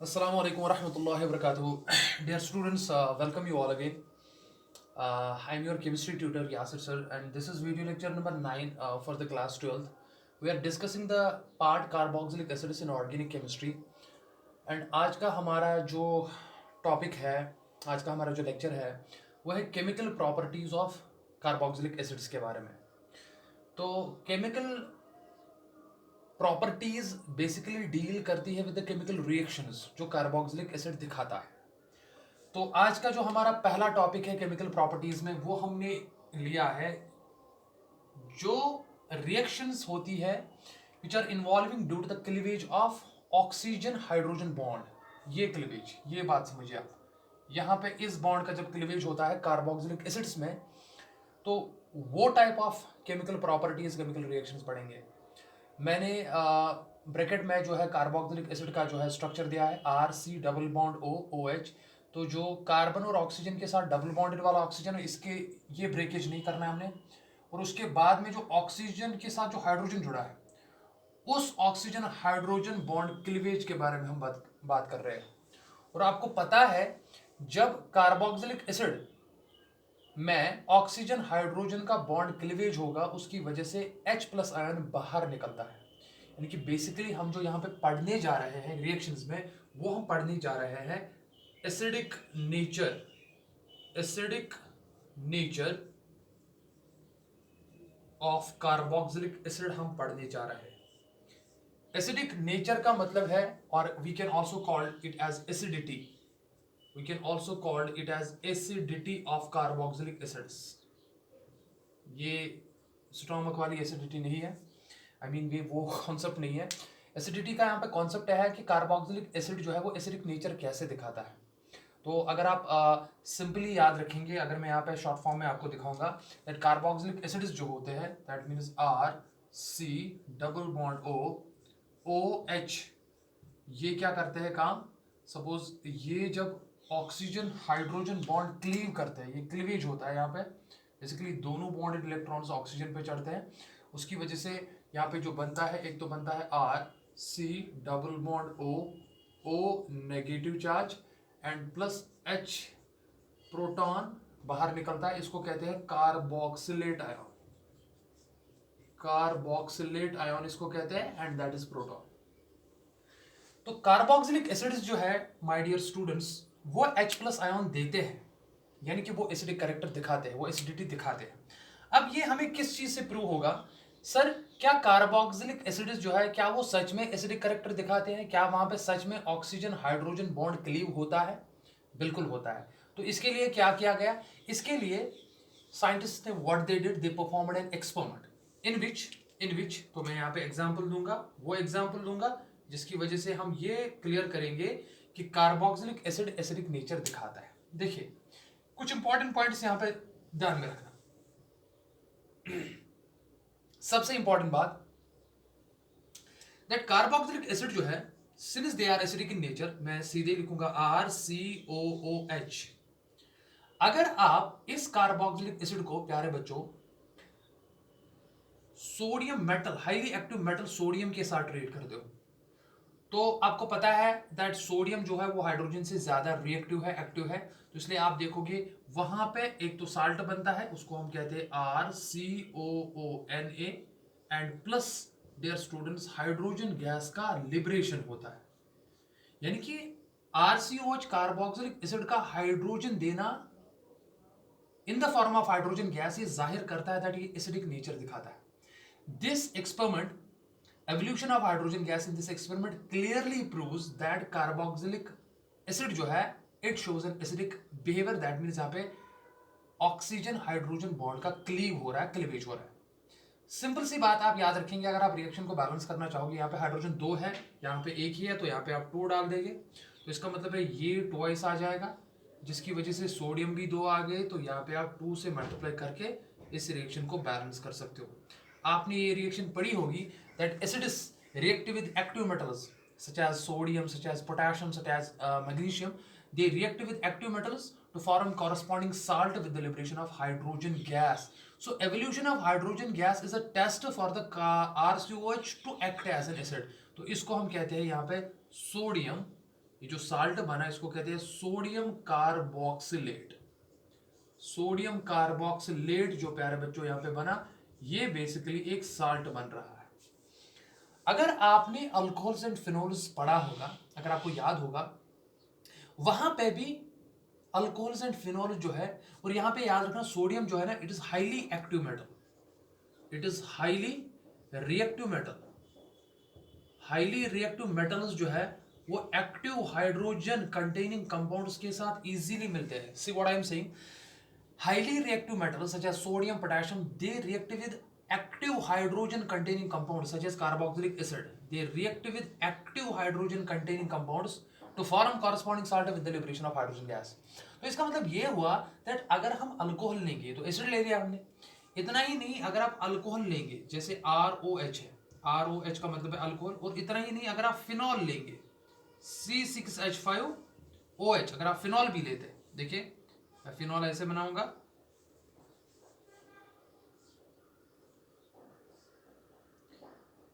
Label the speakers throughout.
Speaker 1: Assalamu alaikum wa rahmatullahi wa barakatuh. Dear students, welcome you all again. I'm your chemistry tutor Yasir sir, and this is video lecture number 9 for the class 12th. We are discussing the part carboxylic acids in organic chemistry. And आज का हमारा जो topic है, आज का हमारा जो lecture है, वो है chemical properties of carboxylic acids के बारे में. तो केमिकल प्रॉपर्टीज बेसिकली डील करती है विद द केमिकल रिएक्शंस जो कार्बोक्सिलिक एसिड दिखाता है. तो आज का जो हमारा पहला टॉपिक है केमिकल प्रॉपर्टीज में, वो हमने लिया है जो रिएक्शंस होती है which are involving due to the cleavage of oxygen hydrogen bond. ये क्लीवेज, ये बात समझिए आप. यहाँ पे इस बॉन्ड का जब क्लीवेज होता है कार्बोक्सिलिक एसिड्स में, तो वो type of chemical properties, chemical reactions पढ़ेंगे. मैंने ब्रैकेट में जो है कार्बोक्सिलिक एसिड का जो है स्ट्रक्चर दिया है RC डबल बॉन्ड OH. तो जो कार्बन और ऑक्सीजन के साथ डबल बॉन्डेड वाला ऑक्सीजन है, इसके ये ब्रेकेज नहीं करना है हमने. और उसके बाद में जो ऑक्सीजन के साथ जो हाइड्रोजन जुड़ा है, उस ऑक्सीजन हाइड्रोजन बॉन्ड क्लीवेज के बारे में हम बात कर रहे हैं. और आपको पता है जब कार्बोक्सिलिक एसिड में ऑक्सीजन हाइड्रोजन का बॉन्ड क्लीवेज होगा, उसकी वजह से H+ आयन बाहर निकलता है. यानी कि बेसिकली हम जो यहाँ पे पढ़ने जा रहे हैं रिएक्शंस में, वो हम पढ़ने जा रहे हैं acidic nature of carboxylic acid हम पढ़ने जा रहे हैं. एसिडिक नेचर का मतलब है, और we can also called it as acidity. We can also call it as acidity of carboxylic acids. ये स्टोमक वाली एसिडिटी नहीं है, आई मीन ये वो कॉन्सेप्ट नहीं है. एसिडिटी का यहाँ पे कॉन्सेप्ट है कि कार्बोक्सिलिक एसिड जो है वो एसिडिक नेचर कैसे दिखाता है. तो अगर आप सिंपली याद रखेंगे, अगर मैं यहाँ पे शॉर्ट फॉर्म में आपको दिखाऊंगा दैट कार्बोक्सिलिक एसिड्स जो होते हैं, that means RC double bond OH, ये क्या करते हैं काम. सपोज ये जब ऑक्सीजन हाइड्रोजन बॉन्ड क्लीव करते हैं, ये क्लीवेज होता है यहाँ पे, बेसिकली दोनों बॉन्डेड इलेक्ट्रॉन्स ऑक्सीजन पे चढ़ते हैं. उसकी वजह से यहाँ पे जो बनता है, एक तो बनता है RC double bond O negative charge and plus H proton बाहर निकलता है. इसको कहते हैं कार्बोक्सिलेट आयन. कार्बोक्सिलेट आयन इसको कहते हैं, एंड दैट इज प्रोटॉन. तो कार्बोक्सिलिक एसिड्स जो है माय डियर स्टूडेंट्स, वो H+ आयन देते हैं, यानी कि वो एसिडिक कैरेक्टर दिखाते हैं, वो एसिडिटी दिखाते हैं. अब ये हमें किस चीज से प्रूव होगा, सर क्या कार्बोक्सिलिक एसिड्स जो है क्या वो सच में एसिडिक कैरेक्टर दिखाते हैं, क्या वहां पे सच में ऑक्सीजन हाइड्रोजन बॉन्ड क्लीव होता है. बिल्कुल होता है. तो इसके लिए क्या किया गया, इसके लिए साइंटिस्ट ने what they did, they performed an experiment in which तो मैं यहाँ पे एग्जाम्पल दूंगा, वो एग्जाम्पल दूंगा जिसकी वजह से हम ये क्लियर करेंगे कि कार्बोक्सिलिक एसिड एसिडिक नेचर दिखाता है. देखिए कुछ इंपॉर्टेंट पॉइंट्स यहां पे ध्यान में रखना. सबसे इंपॉर्टेंट बात दैट कार्बोक्सिलिक एसिड जो है, since they are acidic in nature, मैं सीधे लिखूंगा RCOOH. अगर आप इस कार्बोक्सिलिक एसिड को, प्यारे बच्चों, sodium metal, highly active metal sodium के साथ ट्रीट करते हो, तो आपको पता है दैट सोडियम जो है वो हाइड्रोजन से ज्यादा रिएक्टिव है, एक्टिव है. तो इसलिए आप देखोगे वहां पे एक तो साल्ट बनता है, उसको हम कहते हैं RCOONA, and plus dear students hydrogen gas का लिबरेशन होता है. यानी कि RCOH कार्बोक्सिलिक एसिड का हाइड्रोजन देना in the form of hydrogen gas, ये जाहिर करता है दैट ये एसिडिक नेचर दिखाता है. This experiment, evolution of hydrogen gas in this experiment clearly proves that carboxylic acid जो है it shows an acidic behavior. that means यहाँ पे ऑक्सीजन हाइड्रोजन बॉन्ड का क्लीव हो रहा है, क्लीवेज हो रहा है. सिंपल सी बात आप याद रखेंगे, अगर आप रिएक्शन को बैलेंस करना चाहोगे, यहाँ पे हाइड्रोजन 2 है, यहाँ पे 1 ही है, तो यहाँ पे आप 2 डाल देंगे, तो इसका मतलब है ये ट्वाइस आ जाएगा, जिसकी वजह से सोडियम भी 2 आ गए, तो यहाँ पे आप 2 से मल्टीप्लाई करके इस रिएक्शन को बैलेंस कर सकते हो. आपने ये रिएक्शन पढ़ी होगी that acids react with active metals such as sodium, such as potassium, such as magnesium. They react with active metals to form corresponding salt with the liberation of hydrogen gas. So evolution of hydrogen gas is a test for the RCOH to act as an acid. तो इसको हम कहते हैं यहाँ पे sodium ये जो salt बना इसको कहते हैं सोडियम कार्बोक्सिलेट। सोडियम कार्बोक्सिलेट जो प्यारे बच्चों यहां पे बना, ये बेसिकली एक साल्ट बन रहा है। अगर आपने अल्कोहल्स एंड फिनोल्स पढ़ा होगा, अगर आपको याद होगा, वहां पे भी अल्कोहल्स एंड फिनोल जो है, और यहां पे याद रखना सोडियम जो है ना, it is highly active metal. It is highly reactive metal. Highly reactive metals जो है वो एक्टिव हाइड्रोजन कंटेनिंग कंपाउंड्स के साथ इजीली मिलते हैं। See what I am saying, highly reactive metals such as sodium, potassium, they react with active hydrogen containing compounds such as carboxylic acid. They react with active hydrogen containing compounds to form corresponding salt with the liberation of hydrogen gas. तो इसका मतलब ये हुआ that अगर हम alcohol लेंगे तो acid ले लिया हमने। इतना ही नहीं, अगर आप अल्कोहल लेंगे जैसे ROH है, ROH का मतलब है अल्कोहल, और इतना ही नहीं, अगर आप फिनॉल लेंगे C6H5OH, अगर आप फिनॉल भी लेते, देखिए मैं फिनॉल ऐसे बनाऊंगा,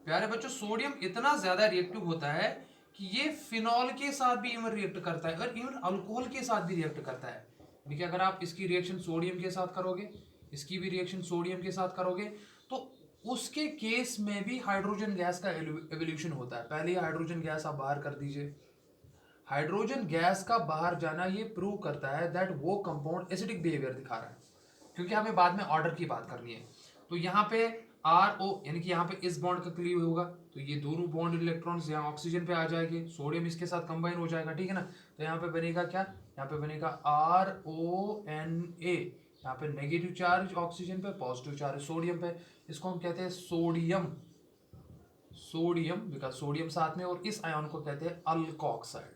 Speaker 1: प्यारे बच्चों सोडियम इतना ज्यादा रिएक्टिव होता है कि ये फिनॉल के साथ भी इवन रिएक्ट करता है और इवन अल्कोहल के साथ भी रिएक्ट करता है। देखिए अगर आप इसकी रिएक्शन सोडियम के साथ करोगे, इसकी भी रिएक्शन सोडियम के साथ करोगे, तो उसके केस में भी हाइड्रोजन गैस का एवोल्यूशन होता है। पहले हाइड्रोजन गैस आप बाहर कर दीजिए। हाइड्रोजन गैस का बाहर जाना ये प्रूव करता है दैट वो कंपाउंड एसिडिक बिहेवियर दिखा रहा है, क्योंकि हमें बाद में ऑर्डर की बात करनी है। तो यहाँ पे RO यानी कि यहाँ पे इस बॉन्ड का क्लीव होगा, तो ये दोनों बॉन्ड इलेक्ट्रॉन्स यहाँ ऑक्सीजन पे आ जाएंगे, सोडियम इसके साथ कंबाइन हो जाएगा, ठीक है ना। तो यहाँ पे बनेगा क्या, यहाँ पे बनेगा RONA, यहाँ पे नेगेटिव चार्ज ऑक्सीजन पे, पॉजिटिव चार्ज सोडियम पे। इसको हम कहते हैं सोडियम, सोडियम बिकॉज सोडियम साथ में, और इस आयन को कहते हैं अल्कोक्साइड।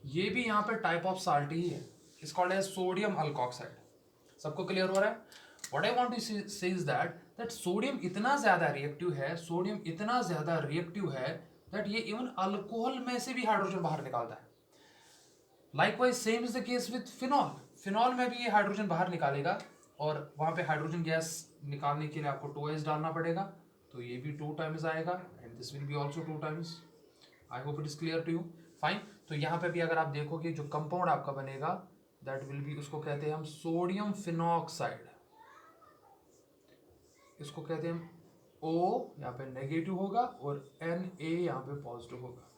Speaker 1: ये भी यहाँ पे टाइप ऑफ साल्ट ही है, is called as sodium alkoxide. सबको क्लियर हो रहा है? What I want to say is that sodium इतना ज्यादा रिएक्टिव है, सोडियम इतना ज्यादा रिएक्टिव है that ये इवन अल्कोहल में से भी हाइड्रोजन बाहर निकालता है। Likewise same is the case with phenol. Phenol में भी ये हाइड्रोजन बाहर निकालेगा, और वहां पे हाइड्रोजन गैस निकालने के लिए आपको 2H डालना पड़ेगा, तो ये भी 2 टाइम्स आएगा, and this will be also 2 times. I hope it is clear to you. Fine. तो यहाँ पे भी अगर आप देखोगे जो कंपाउंड आपका बनेगा दैट विल बी, उसको कहते हैं हम सोडियम फिनॉक्साइड। इसको कहते हैं हम O, यहाँ पे नेगेटिव होगा, और Na यहाँ पे पॉजिटिव होगा,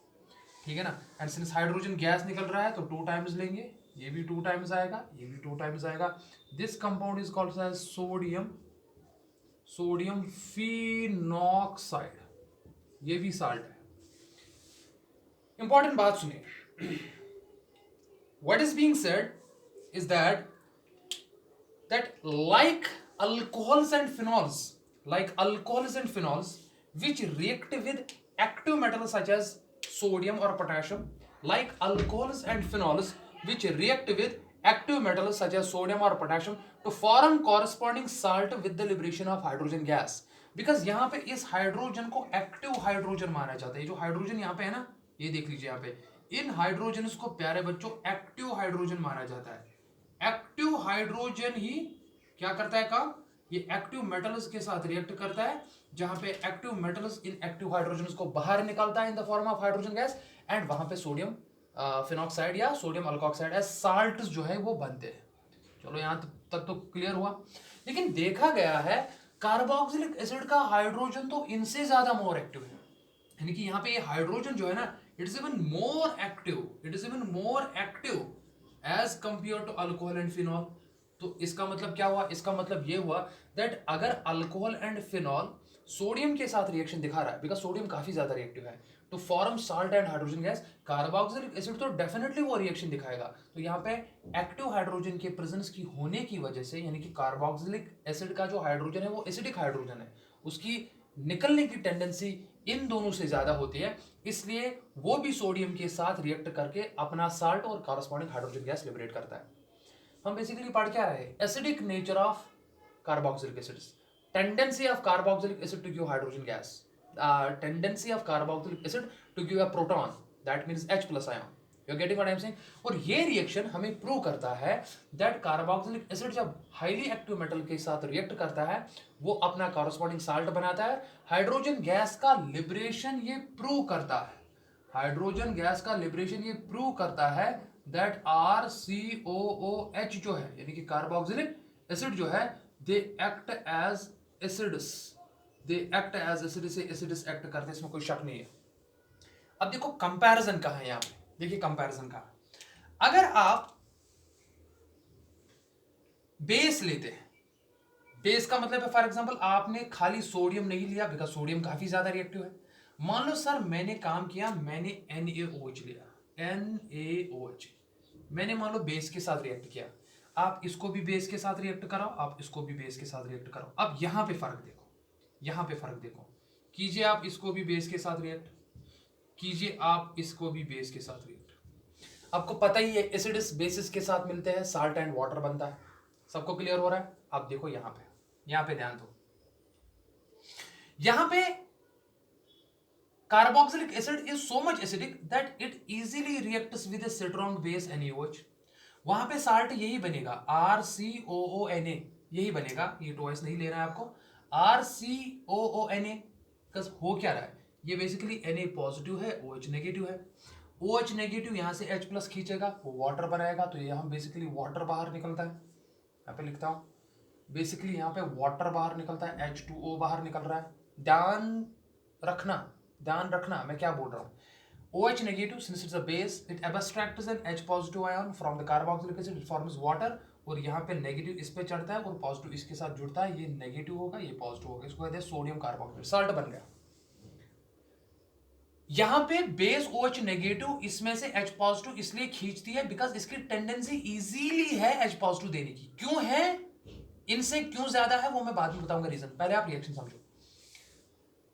Speaker 1: ठीक है ना। एंड सिंस हाइड्रोजन गैस निकल रहा है तो 2 टाइम्स लेंगे, ये भी 2 टाइम्स आएगा, ये भी 2 टाइम्स आएगा। This compound is called as sodium, sodium phenoxide. ये भी साल्ट है। इंपॉर्टेंट बात सुनिए, what is being said is that like alcohols and phenols which react with active metals such as sodium or potassium, like alcohols and phenols which react with active metals such as sodium or potassium to form corresponding salt with the liberation of hydrogen gas. Because यहाँ पे इस hydrogen को active hydrogen माना जाता है। जो hydrogen यहाँ पे है ना, ये देख लीजिए यहाँ पे, इन हाइड्रोजन को प्यारे बच्चों एक्टिव हाइड्रोजन माना जाता है। एक्टिव हाइड्रोजन ही क्या करता है काम, ये एक्टिव मेटल्स के साथ रिएक्ट करता है, जहां पे active metals in active hydrogen को बाहर निकालता है इन the form of hydrogen gas, and वहां पे सोडियम फिनॉक्साइड या सोडियम अल्कोक्साइड एज साल्ट जो है वो बनते हैं। चलो यहां तक तो क्लियर हुआ। लेकिन देखा गया है कार्बोक्सिलिक एसिड का हाइड्रोजन तो इनसे ज्यादा मोर एक्टिव है, यानी कि यहाँ पे ये हाइड्रोजन जो है ना, it is even more active as compare to alcohol and phenol. तो इसका मतलब क्या हुआ, इसका मतलब ये हुआ दैट अगर अल्कोहल एंड फिनॉल सोडियम के साथ रिएक्शन दिखा रहा है, बिकॉज सोडियम काफी ज्यादा रिएक्टिव है, तो form salt and hydrogen gas, carboxylic acid तो डेफिनेटली वो रिएक्शन दिखाएगा। तो यहाँ पे एक्टिव हाइड्रोजन के प्रेजेंस की होने की वजह से, यानी कि कार्बोक्सिलिक एसिड का जो हाइड्रोजन है वो एसिडिक हाइड्रोजन है, उसकी निकलने की टेंडेंसी इन दोनों से ज्यादा होती है, इसलिए वो भी सोडियम के साथ रिएक्ट करके अपना साल्ट और कॉरस्पॉन्डिंग हाइड्रोजन गैस लिबरेट करता है। हम बेसिकली पढ़ क्या रहे हैं, acidic nature of carboxylic acids, tendency of carboxylic acid to give hydrogen gas, tendency of carboxylic acid to give a proton, that means H+ ion. You are getting what I am saying? और ये reaction हमें prove करता है that carboxylic acid जब highly active metal के साथ react करता है, वो अपना कॉरस्पॉन्डिंग साल्ट बनाता है, हाइड्रोजन गैस का लिबरेशन ये प्रूव करता है। हाइड्रोजन गैस का लिबरेशन ये प्रूव करता है दैट RCOOH जो है यानी कि कार्बोक्सिलिक एसिड जो है they act as acids, they act as acids, acids act करते हैं, इसमें कोई शक नहीं है। अब देखो कंपैरिजन कहाँ है यहां पे, देखिए कंपैरिजन कहाँ है। अगर आप बेस लेते हैं, बेस का मतलब है फॉर एग्जांपल आपने खाली सोडियम नहीं लिया बिकॉज सोडियम काफी ज्यादा रिएक्टिव है। मान लो सर मैंने काम किया, मैंने NaOH लिया, NaOH मैंने मान लो बेस के साथ रिएक्ट किया, आप इसको भी बेस के साथ रिएक्ट कराओ, आप इसको भी बेस के साथ रिएक्ट कराओ। अब यहां पे फर्क देखो, यहां पे फर्क देखो, कीजिए आप इसको भी बेस के साथ रिएक्ट, कीजिए आप इसको भी बेस के साथ रिएक्ट। आपको पता ही है एसिड्स बेसिस के साथ मिलते हैं, साल्ट एंड वाटर बनता है। सबको क्लियर हो रहा है? आप देखो यहां पे ध्यान दो, यहां पे carboxylic acid is so much acidic that it easily reacts with a strong base NaOH। वहां पे साल्ट यही बनेगा RCOONA, यही बनेगा, ये टॉइस नहीं लेना है आपको, RCOONA। हो क्या रहा है, ये बेसिकली Na पॉजिटिव है, OH नेगेटिव है। OH नेगेटिव यहां से H प्लस खींचेगा, वो वाटर बनाएगा, तो ये हम बेसिकली वाटर बाहर निकलता है। यहां पे लिखता हूं, बेसिकली यहां पे वाटर बाहर निकलता है, H2O बाहर निकल रहा है। ध्यान रखना मैं क्या बोल रहा हूं। OH negative since it's a base it abstracts an H positive ion from the carboxylic acid, it forms water, और यहाँ पे नेगेटिव इस पे चढ़ता है और पॉजिटिव इसके साथ जुड़ता है, ये नेगेटिव होगा ये पॉजिटिव होगा, इसको कहते हैं सोडियम कार्बोक्साइड, साल्ट बन गया। यहाँ पे बेस OH नेगेटिव इसमें से H पॉजिटिव इसलिए खींचती है बिकॉज इसकी टेंडेंसी इजीली है H पॉजिटिव देने की। क्यों है, इनसे क्यों ज्यादा है वो मैं बाद में बताऊंगा रीजन, पहले आप रिएक्शन समझो।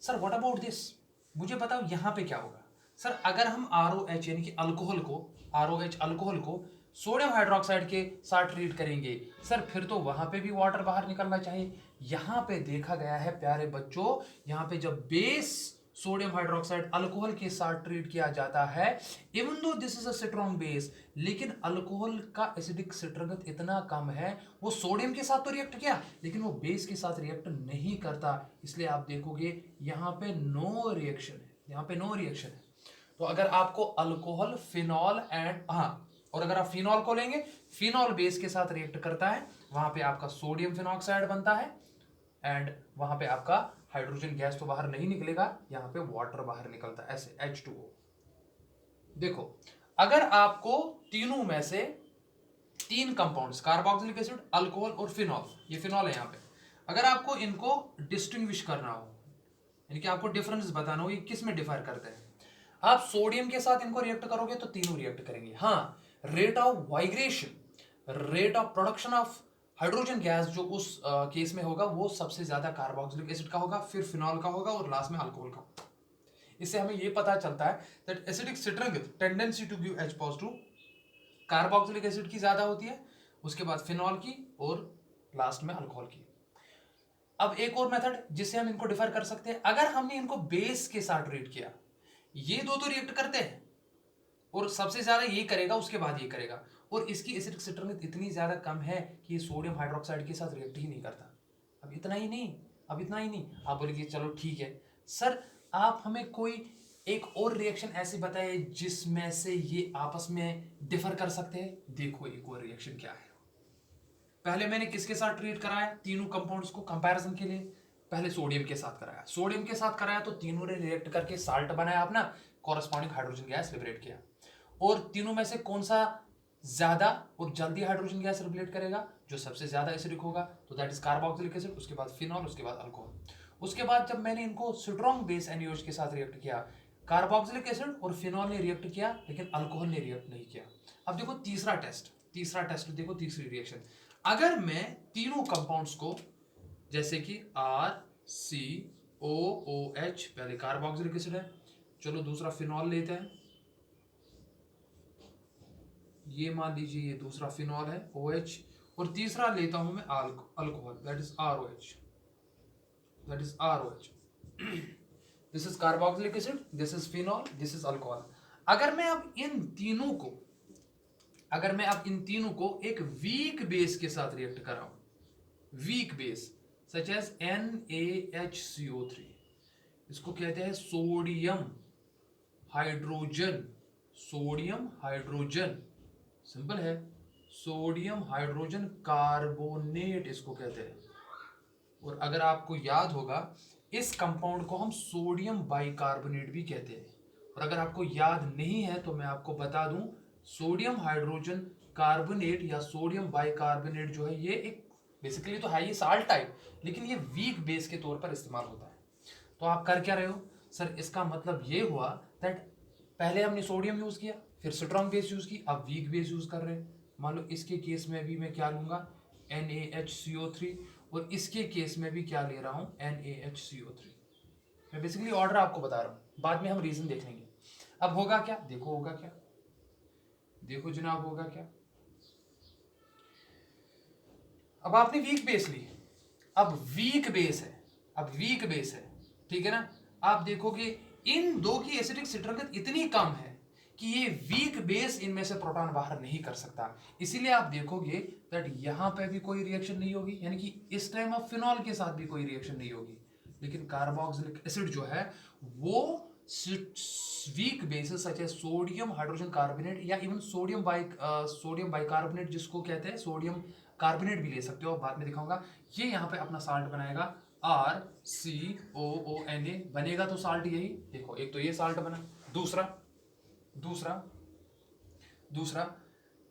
Speaker 1: सर व्हाट अबाउट दिस, मुझे बताओ यहां पे क्या होगा। सर अगर हम ROH यानी कि अल्कोहल को, ROH अल्कोहल को सोडियम हाइड्रोक्साइड के साथ ट्रीट करेंगे सर, फिर तो वहां पे भी वाटर बाहर निकलना चाहिए। यहां पे देखा गया है प्यारे बच्चों, यहां पे जब बेस सोडियम हाइड्रोक्साइड अल्कोहल के साथ ट्रीट किया जाता है, even though this is a strong base, लेकिन अल्कोहल का एसिडिक सिट्रगत इतना कम है, वो सोडियम के साथ तो रिएक्ट किया लेकिन वो बेस के साथ रिएक्ट नहीं करता, इसलिए आप देखोगे यहां पे नो रिएक्शन है, यहां पे नो रिएक्शन है। तो अगर आपको अल्कोहल, फिनॉल एंड और अगर आप फिनॉल को लेंगे, फिनॉल बेस के साथ रिएक्ट करता है, वहां पे आपका सोडियम फिनॉक्साइड बनता है एंड वहां पे आपका हाइड्रोजन गैस तो बाहर नहीं निकलेगा, यहां पे वाटर बाहर निकलता है ऐसे H2O। देखो अगर आपको तीनों में से तीन कंपाउंड्स कार्बोक्सिलिक एसिड, अल्कोहल और फिनॉल, ये फिनॉल है यहां पे, अगर आपको इनको डिस्टिंग्विश करना हो यानी कि आपको डिफरेंस बताना हो ये किस में डिफर करते हैं, आप सोडियम के साथ इनको रिएक्ट करोगे तो तीनों रिएक्ट करेंगे। हाँ, rate of vibration, rate of production of hydrogen gas जो उस केस में होगा वो सबसे ज्यादा कार्बोक्सिलिक एसिड का होगा, फिर फिनॉल का होगा और लास्ट में अल्कोहल का होगा। इससे हमें यह पता चलता है that acidic strength tendency to give H positive carboxylic acid की ज्यादा होती है, उसके बाद फिनॉल की और लास्ट में अल्कोहल की। अब एक और मेथड जिससे हम इनको डिफर कर सकते हैं, अगर हमने इनको बेस के साथ ट्रीट किया, ये दो तो रिएक्ट करते हैं और सबसे ज्यादा ये करेगा उसके बाद ये करेगा, और इसकी एसिडिक स्ट्रेंथ इतनी ज्यादा कम है कि ये सोडियम हाइड्रोक्साइड के साथ रिएक्ट ही नहीं करता। अब इतना ही नहीं, आप बोलेंगे चलो ठीक है सर, आप हमें कोई एक और रिएक्शन ऐसी बताइए जिसमें से ये आपस में डिफर कर सकते हैं। देखो एक और रिएक्शन क्या है, पहले मैंने किसके साथ ट्रीट कराया, तीनों कंपाउंड्स को कंपैरिजन के लिए, पहले सोडियम के साथ कराया, सोडियम के साथ कराया तो तीनों ने रिएक्ट करके साल्ट बनाया अपना, कॉरस्पॉन्डिंग हाइड्रोजन गैस लिबरेट किया, और तीनों में से कौन सा ज्यादा और जल्दी हाइड्रोजन गैस लिबरेट करेगा, जो सबसे ज्यादा एसिडिक होगा, तो दैट इज कार्बोक्सिलिक एसिड, उसके बाद फिनॉल, उसके बाद अल्कोहल। उसके बाद जब मैंने इनको स्ट्रॉन्ग बेस NaOH के साथ रिएक्ट किया, कार्बोक्सिलिक एसिड और फिनॉल ने रिएक्ट किया लेकिन अल्कोहल ने रिएक्ट नहीं किया। अब देखो तीसरा टेस्ट देखो, तीसरी रिएक्शन, अगर मैं तीनों कंपाउंड्स को जैसे कि RCOOH, पहले कार्बोक्सिलिक एसिड है, चलो दूसरा फिनॉल लेते हैं, ये मान लीजिए ये दूसरा फिनॉल है OH, और तीसरा लेता हूं मैं alcohol, that is ROH। This is carboxylic acid, this is phenol, this is alcohol. अगर मैं अब इन तीनों को एक वीक बेस के साथ रिएक्ट कराऊं, weak base such as NaHCO3, इसको कहते हैं sodium hydrogen, sodium hydrogen, simple है, सोडियम हाइड्रोजन कार्बोनेट इसको कहते हैं। और अगर आपको याद होगा इस कंपाउंड को हम सोडियम बाइकार्बोनेट भी कहते हैं। और अगर आपको याद नहीं है तो मैं आपको बता दूं, सोडियम हाइड्रोजन कार्बोनेट या सोडियम बाइकार्बोनेट जो है ये एक बेसिकली तो है ये साल्ट टाइप, लेकिन ये वीक बेस के तौर पर इस्तेमाल होता है। तो आप कर क्या रहे हो सर, इसका मतलब ये हुआ दैट पहले हमने सोडियम यूज किया, फिर स्ट्रॉन्ग बेस यूज की, अब वीक बेस यूज कर रहे हैं। मान लो इसके केस में भी मैं क्या लूंगा, NaHCO3, और इसके केस में भी क्या ले रहा हूं, NaHCO3। मैं बेसिकली ऑर्डर आपको बता रहा हूं, बाद में हम रीजन देख लेंगे। अब होगा क्या, देखो होगा क्या, देखो जनाब होगा क्या। अब आपने वीक बेस ली, अब वीक बेस है, अब वीक बेस है, ठीक है ना। आप देखोगे इन दो की एसिडिक स्थिरांकता इतनी कम है कि ये वीक बेस इनमें से प्रोटॉन बाहर नहीं कर सकता। इसीलिए आप देखोगे दैट यहां पे भी कोई रिएक्शन नहीं होगी, यानी कि इस टाइम ऑफ फिनॉल के साथ भी कोई रिएक्शन नहीं होगी। लेकिन कार्बोक्सिलिक एसिड जो है वो वीक बेसिस सच है सोडियम हाइड्रोजन कार्बोनेट या इवन सोडियम बाइकार्बोनेट जिसको कहते हैं, सोडियम कार्बोनेट भी ले सकते हो, बाद में दिखाऊंगा। ये यहाँ पे अपना साल्ट बनाएगा RCOONA, बनेगा तो साल्ट यही, देखो एक तो ये साल्ट बना, दूसरा दूसरा दूसरा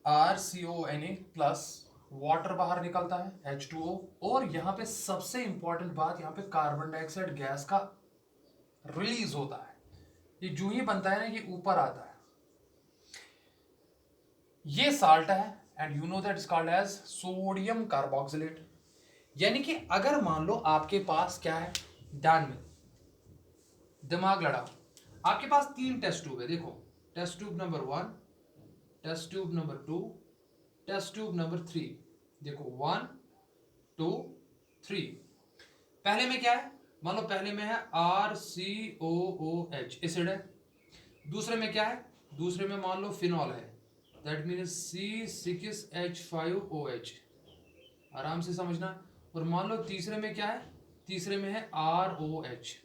Speaker 1: RCONA प्लस वाटर बाहर निकलता है H2O। और यहाँ पे सबसे इंपॉर्टेंट बात, यहाँ पे कार्बन डाइऑक्साइड गैस का रिलीज होता है। ये जो ही बनता है ना ये ऊपर आता है, ये साल्ट है and you know that is called as sodium carboxylate. यानी कि अगर मान लो आपके पास क्या है, ध्यान में दिमाग लड़ाओ, आपके पास 3 टेस्ट ट्यूब है, देखो test tube number 1, test tube number 2, test tube number 3। देखो 1 2 3। पहले में क्या है, मान लो पहले में है RCOOH एसिड है। दूसरे में क्या है, दूसरे में मान लो फिनॉल है, दैट मीन C6H5OH, आराम से समझना। और मान लो तीसरे में क्या है, तीसरे में है ROH।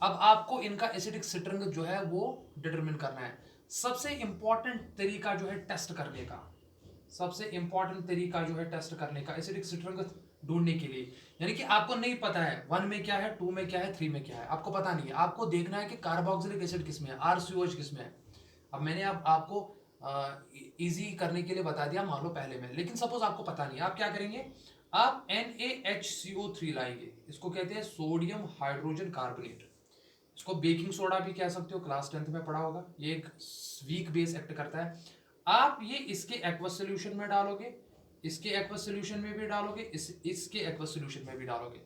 Speaker 1: अब आपको इनका एसिडिक स्थिरांक जो है वो डिटरमिन करना है। सबसे इंपॉर्टेंट तरीका जो है टेस्ट करने का, सबसे इंपॉर्टेंट तरीका जो है टेस्ट करने का एसिडिक स्थिरांक ढूंढने के लिए, यानी कि आपको नहीं पता है 1 में क्या है, 2 में क्या है, 3 में क्या है, आपको पता नहीं है, आपको देखना है कि कार्बोक्सिलिक एसिड किसमें है, RCOH किसमें है। अब मैंने आपको इजी करने के लिए बता दिया मान लो पहले में, लेकिन सपोज आपको पता नहीं, आप क्या करेंगे, आप NaHCO3 लाएंगे, इसको कहते हैं सोडियम हाइड्रोजन कार्बोनेट। इसको बेकिंग सोडा भी कह सकते हो, क्लास 10th में पढ़ा होगा। ये एक वीक बेस एक्ट करता है। आप ये इसके एक्वस सोल्यूशन में डालोगे, इसके एक्वस सोल्यूशन में भी डालोगे, इसके एक्वस सोल्यूशन में भी डालोगे।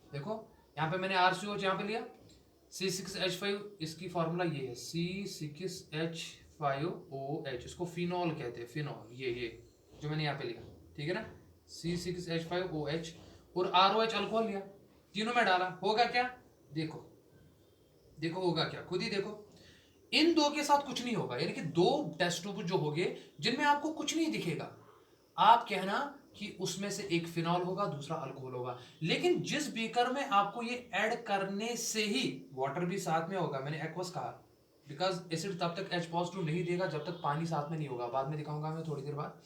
Speaker 1: देखो यहाँ पे मैंने RCOH यहाँ पे लिया, C6H5, इसकी फॉर्मूला ये है C6H5OH, इसको फिनॉल कहते हैं, फिनॉल, ये जो मैंने यहाँ पे लिया, ठीक है ना, C6H5OH। और ROH अल्कोहल लिया, तीनों में डाला, होगा क्या, देखो देखो होगा क्या, खुद ही देखो। इन दो के साथ कुछ नहीं होगा, यानी कि 2 टेस्ट ट्यूब जो होंगे जिनमें आपको कुछ नहीं दिखेगा, आप कहना कि उसमें से एक फिनॉल होगा, दूसरा अल्कोहल होगा। लेकिन जिस बीकर में आपको ये ऐड करने से ही वाटर भी साथ में होगा, मैंने एक्वस कहा, बिकॉज एसिड तब तक H+ नहीं देगा जब तक पानी साथ में नहीं होगा, बाद में दिखाऊंगा मैं थोड़ी देर बाद।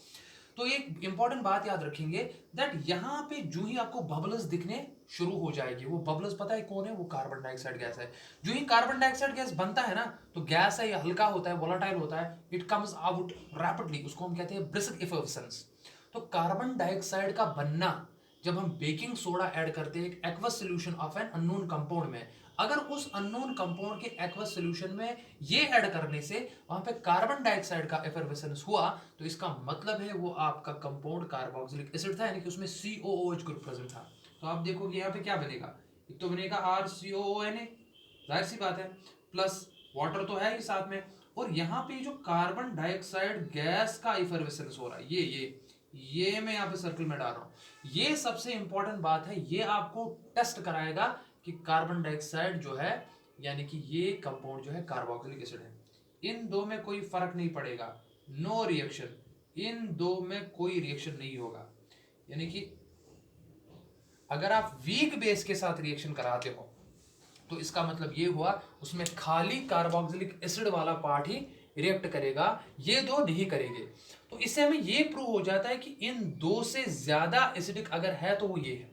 Speaker 1: तो एक इंपॉर्टेंट बात याद रखेंगे दैट यहां पे जो ही आपको बबल्स दिखने शुरू हो जाएगी, वो बबल्स पता है कौन है, वो कार्बन डाइऑक्साइड गैस है। जो ही कार्बन डाइऑक्साइड गैस बनता है ना, तो गैस है, ये हल्का होता है, वोलेटाइल होता है, इट कम्स आउट रैपिडली, उसको हम कहते हैं ब्रिस्क इफर्वेसेंस। तो कार्बन डाइऑक्साइड का बनना, जब हम बेकिंग सोडा ऐड करते हैं एक aqueous solution of an unknown compound में, अगर उस अननोन कंपाउंड के एक्वस सॉल्यूशन में ये ऐड करने से वहां पे कार्बन डाइऑक्साइड का एफर्वेसेंस हुआ, तो इसका मतलब है वो आपका कंपाउंड कार्बोक्सिलिक एसिड था, यानी कि उसमें COOH ग्रुप प्रेजेंट था। तो आप देखोगे यहाँ पे क्या बनेगा, एक तो बनेगा RCOONA, जाहिर सी बात है, प्लस वाटर तो है ही साथ में, और यहाँ पे जो कार्बन डाइऑक्साइड गैस का एफर्वेसेंस हो रहा है, ये मैं यहाँ पे सर्कल में डाल रहा हूँ। ये सबसे इंपॉर्टेंट बात है, ये आपको टेस्ट कराएगा कि कार्बन डाइऑक्साइड जो है, यानी कि ये कंपाउंड जो है कार्बोक्सिलिक एसिड है। इन दो में कोई फर्क नहीं पड़ेगा, नो रिएक्शन, इन दो में कोई रिएक्शन नहीं होगा। यानी कि अगर आप वीक बेस के साथ रिएक्शन कराते हो तो इसका मतलब ये हुआ उसमें खाली कार्बोक्सिलिक एसिड वाला पार्ट ही रिएक्ट करेगा, ये दो नहीं करेंगे। तो इससे हमें ये प्रूव हो जाता है कि इन दो से ज्यादा एसिडिक अगर है तो वो ये है।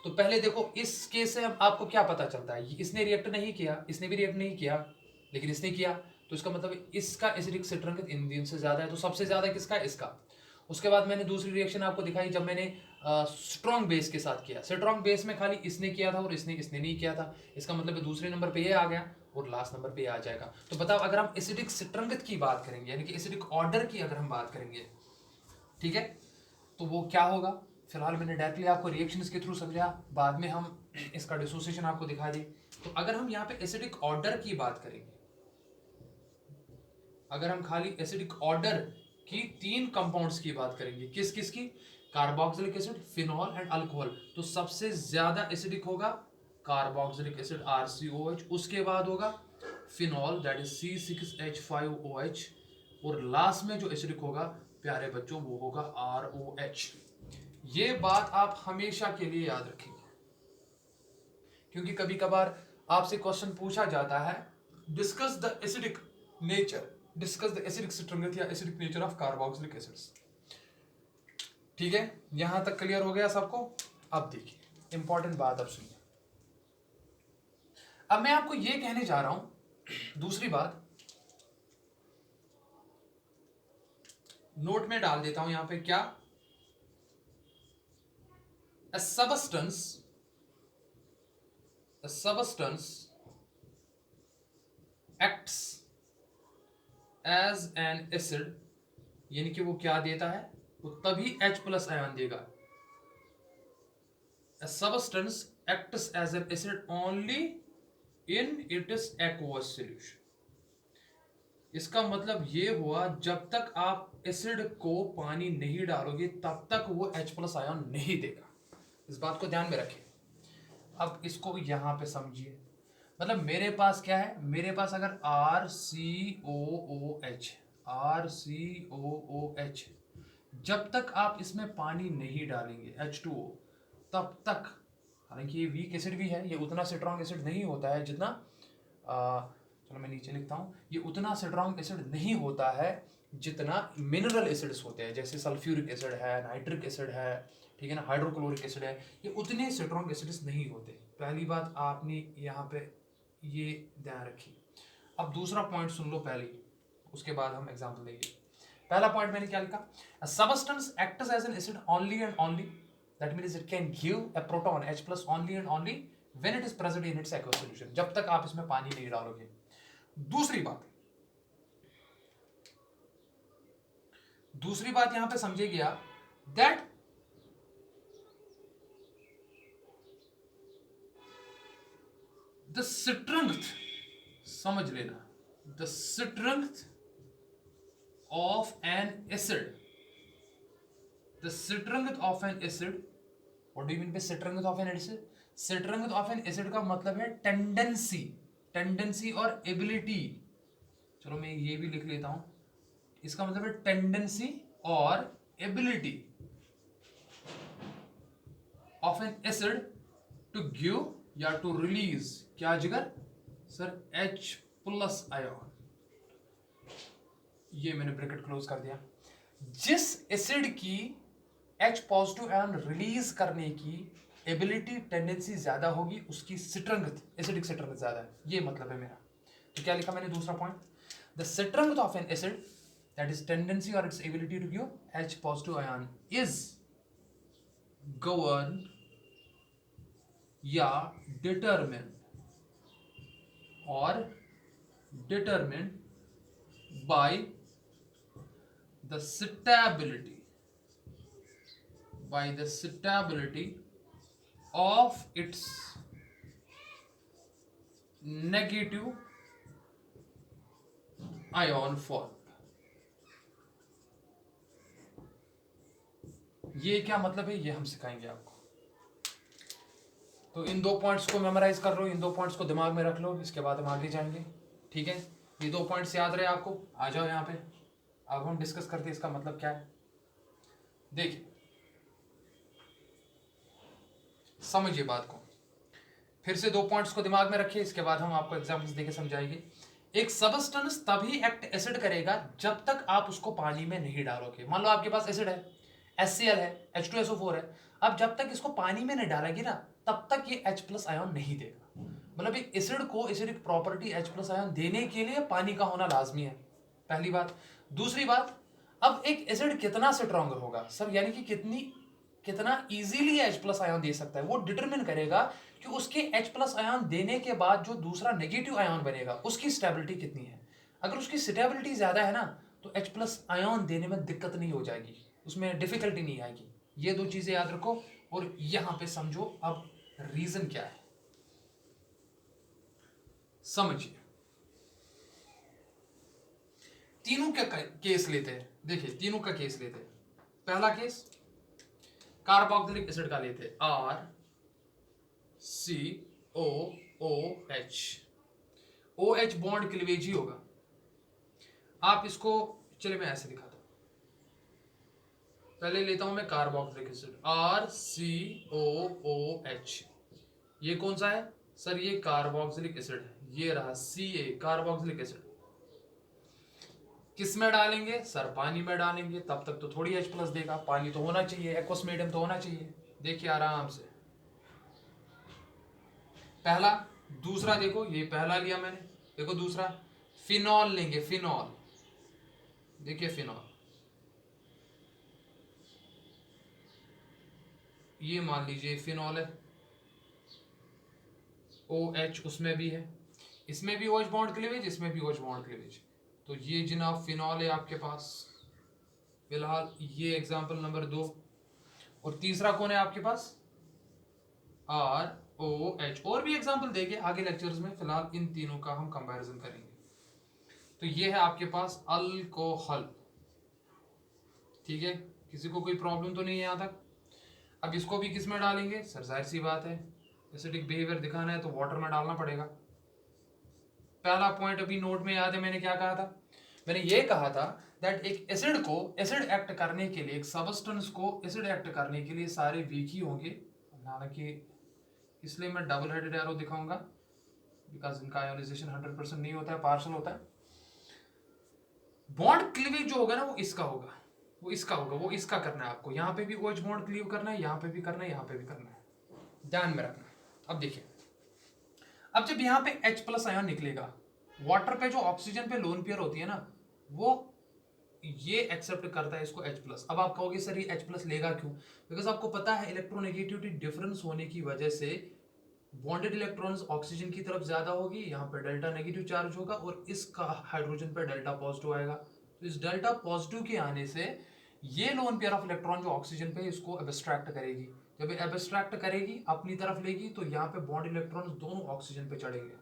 Speaker 1: तो पहले देखो इस केस से हम आपको क्या पता चलता है, इसने रिएक्ट नहीं किया, इसने भी रिएक्ट नहीं किया, लेकिन इसने किया, तो इसका मतलब इसका एसिडिक स्ट्रेंथ इन तीन से ज्यादा है। तो सबसे ज्यादा किसका, इसका। उसके बाद मैंने दूसरी रिएक्शन आपको दिखाई जब मैंने स्ट्रॉन्ग बेस के साथ किया। स्ट्रॉन्ग बेस में खाली इसने किया था और इसने नहीं किया था, इसका मतलब दूसरे नंबर पे ये आ गया और लास्ट नंबर पे आ जाएगा। तो बताओ अगर हम एसिडिक स्ट्रेंथ की बात करेंगे, यानी कि एसिडिक ऑर्डर की अगर हम बात करेंगे, ठीक है, तो वो क्या होगा। फिलहाल मैंने डायरेक्टली आपको रिएक्शंस के थ्रू समझा, बाद में हम इसका डिसोसिएशन आपको दिखा दें। तो अगर हम यहाँ पे एसिडिक ऑर्डर की बात करेंगे, अगर हम खाली एसिडिक ऑर्डर की तीन कंपाउंड्स की बात करेंगे, किस किस की, carboxylic acid, phenol and alcohol, तो सबसे ज्यादा एसिडिक होगा कार्बोक्सिलिक एसिड RCOH, उसके बाद होगा फिनॉल दैट इज C6H5OH, और लास्ट में जो एसिडिक होगा प्यारे बच्चों वो होगा ROH। ये बात आप हमेशा के लिए याद रखेंगे, क्योंकि कभी कभार आपसे क्वेश्चन पूछा जाता है, discuss the acidic nature, discuss the acidic strength या acidic nature of carboxylic acids. ठीक है, यहां तक क्लियर हो गया सबको। अब देखिए इंपॉर्टेंट बात, अब सुनिए। अब मैं आपको यह कहने जा रहा हूं दूसरी बात, नोट में डाल देता हूं यहां पे क्या, a substance acts as an acid, यानी कि वो क्या देता है, वो तभी H+ आयन देगा। A substance acts as an acid only in its aqueous solution। इसका मतलब ये हुआ जब तक आप एसिड को पानी नहीं डालोगे तब तक वो H+ आयन नहीं देगा, इस बात को ध्यान में रखें। अब इसको यहां पे समझिए, मतलब मेरे पास क्या है, मेरे पास अगर RCOOH, जब तक आप इसमें पानी नहीं डालेंगे H2O, तब तक, हालांकि ये वीक एसिड भी है, ये उतना स्ट्रॉन्ग एसिड नहीं होता है जितना चलो मैं नीचे लिखता हूँ, ये उतना स्ट्रॉन्ग एसिड नहीं होता है जितना मिनरल एसिड्स होते हैं, जैसे सल्फ्यूरिक एसिड है, नाइट्रिक एसिड है, ठीक है ना, हाइड्रोक्लोरिक एसिड है, ये उतने स्ट्रॉन्ग एसिड्स नहीं होते। पहली बात आपने यहाँ पे ये ध्यान रखी। अब दूसरा पॉइंट सुन लो पहले, उसके बाद हम एग्जांपल देंगे। पहला पॉइंट मैंने क्या लिखा, a substance acts as an acid only and only, that means it can give a proton H+ only and only when it is present in its aqueous solution, जब तक आप इसमें पानी नहीं डालोगे। दूसरी बात यहां पे समझिए आप, दैट द स्ट्रेंथ, समझ लेना, the strength of an acid, the strength of an acid, what do you mean by strength of an acid? strength of an acid का मतलब है टेंडेंसी और एबिलिटी। चलो मैं ये भी लिख लेता हूं, इसका मतलब है टेंडेंसी और ability of an acid to give या टू रिलीज, क्या जिगर सर, H+ आयन। ये मैंने ब्रैकेट क्लोज कर दिया। जिस एसिड की H+ आयन रिलीज करने की एबिलिटी, टेंडेंसी ज्यादा होगी, उसकी स्ट्रेंथ, एसिडिक स्ट्रेंथ ज्यादा है, ये मतलब है मेरा। तो क्या लिखा मैंने दूसरा point, the strength of an acid that is tendency और its ability to give H+ ion is govern या determined by the stability of its negative ion form। ये क्या मतलब है, ये हम सिखाएंगे आपको। तो इन दो पॉइंट्स को मेमोराइज कर लो, इन दो पॉइंट्स को दिमाग में रख लो, इसके बाद हम आगे जाएंगे। ठीक है, ये दो पॉइंट्स याद रहे आपको। आ जाओ यहाँ पे, अब हम डिस्कस करते हैं इसका मतलब क्या है। देखिए समझिए बात को, फिर से 2 पॉइंट्स को दिमाग में रखिए, इसके बाद हम आपको एग्जाम्पल्स देके समझाएंगे। एक सबस्टेंस तभी एक्ट एसिड करेगा जब तक आप उसको पानी में नहीं डालोगे। मान लो आपके पास एसिड है, HCl है, H2SO4 है, अब जब तक इसको पानी में नहीं डालेगी ना तब तक ये H+ आयन नहीं देगा। मतलब एक एसिड को एसिडिक प्रॉपर्टी H+ आयन देने के लिए पानी का होना लाजमी है, पहली बात। दूसरी बात, अब एक एसिड कितना स्ट्रॉन्ग होगा सर, यानी कि कितना इजीली H+ आयन दे सकता है, वो डिटरमिन करेगा कि उसके H+ आयन देने के बाद जो दूसरा नेगेटिव आयन बनेगा उसकी स्टेबिलिटी कितनी है। अगर उसकी स्टेबिलिटी ज्यादा है ना तो H+ आयन देने में दिक्कत नहीं हो जाएगी, उसमें डिफिकल्टी नहीं आएगी। ये 2 चीजें याद रखो और यहां पे समझो अब रीजन क्या है, समझिए। तीनों का केस लेते हैं, देखिए तीनों का केस लेते हैं। पहला केस कार्बोक्सिलिक एसिड का लेते हैं, RCOOH। OH बॉन्ड क्लीवेज ही होगा। आप इसको, चलिए मैं ऐसे दिखाता हूं, पहले लेता हूं मैं कार्बोक्सिलिक एसिड RCOOH। ये कौन सा है सर, ये कार्बोक्सिलिक एसिड है, ये रहा Ca कार्बोक्सिलिक एसिड। किस में डालेंगे सर, पानी में डालेंगे, तब तक तो थोड़ी H+ देगा, पानी तो होना चाहिए, एक्वस मीडियम तो होना चाहिए। देखिए आराम से, पहला। दूसरा देखो, ये पहला लिया मैंने, देखो दूसरा फिनॉल लेंगे, फिनॉल, देखिए फिनॉल, ये मान लीजिए फिनॉल है, OH उसमें भी है, इसमें भी OH बॉन्ड क्लीवेज, इसमें भी OH बॉन्ड क्लीवेज। तो ये जनाब फिनॉल है आपके पास फिलहाल, ये एग्जांपल नंबर 2। और तीसरा कौन है आपके पास, ROH। और भी एग्जांपल देंगे आगे लेक्चर्स में, फिलहाल इन तीनों का हम कंपैरिजन करेंगे। तो ये है आपके पास अल्कोहल, ठीक है, किसी को कोई प्रॉब्लम तो नहीं है यहां तक। अब इसको भी किस में डालेंगे सर, जाहिर सी बात है, एसिडिक बिहेवियर दिखाना है तो वाटर में डालना पड़ेगा। पहला पॉइंट अभी नोट में याद है मैंने क्या कहा था, मैंने ये कहा था दैट एक एसिड को एसिड एक्ट करने के लिए, एक सबस्टेंस को एसिड एक्ट करने के लिए सारे वीक ही होंगे, हालांकि इसलिए मैं डबल हेडेड एरो दिखाऊंगा बिकॉज इनका आयोनाइजेशन 100% नहीं होता है, पार्शियल होता है। बॉन्ड क्लीवेज जो होगा ना वो इसका होगा, वो इसका होगा, वो इसका करना है आपको, यहां पे भी OH बॉन्ड क्लीव करना है, यहां पे भी करना है, यहां पे भी करना है, ध्यान में रखना। अब देखिए, अब जब यहाँ पे H+ आयन निकलेगा, वाटर पे जो ऑक्सीजन पे लोन पेयर होती है ना, वो ये एक्सेप्ट करता है इसको H+। अब आप कहोगे सर ये H+ लेगा क्यों, बिकॉज आपको पता है इलेक्ट्रोनेगेटिविटी डिफरेंस होने की वजह से बॉन्डेड इलेक्ट्रॉन्स ऑक्सीजन की तरफ ज्यादा होगी, यहाँ पे डेल्टा नेगेटिव चार्ज होगा और इसका हाइड्रोजन पे डेल्टा पॉजिटिव आएगा। तो इस डेल्टा पॉजिटिव के आने से ये लोन पेयर ऑफ इलेक्ट्रॉन जो ऑक्सीजन पे इसको एब्स्ट्रैक्ट करेगी, जब ये एब्स्ट्रैक्ट करेगी अपनी तरफ लेगी तो यहाँ पे बॉन्ड इलेक्ट्रॉन्स दोनों ऑक्सीजन पे चढ़ेंगे।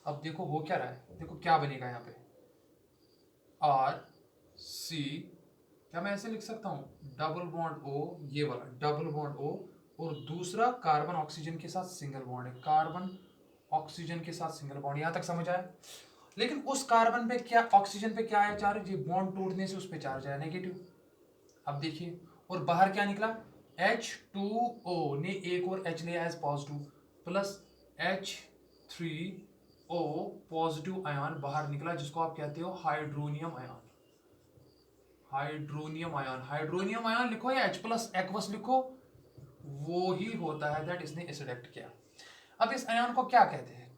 Speaker 1: अब देखो हो क्या रहा है, देखो क्या बनेगा यहाँ पे, RC, क्या मैं ऐसे लिख सकता हूँ, डबल बॉन्ड O, ये वाला डबल बॉन्ड O, और दूसरा कार्बन ऑक्सीजन के साथ सिंगल बॉन्ड है, कार्बन ऑक्सीजन के साथ सिंगल बॉन्ड, यहां तक समझ आया। लेकिन उस कार्बन पे क्या, ऑक्सीजन पे क्या है चार्ज, ये बॉन्ड टूटने से उस पे चार्ज है नेगेटिव। अब देखिए, और बाहर क्या निकला, H2O ने एक और H लिया as positive, plus H3O positive ion बाहर निकला, जिसको आप कहते हो hydronium ion. Hydronium ion, hydronium ion लिखो या H+ एक्वस लिखो, वो ही होता है दैट इसने एसिड एक्ट किया। अब इस आयन को क्या कहते हैं,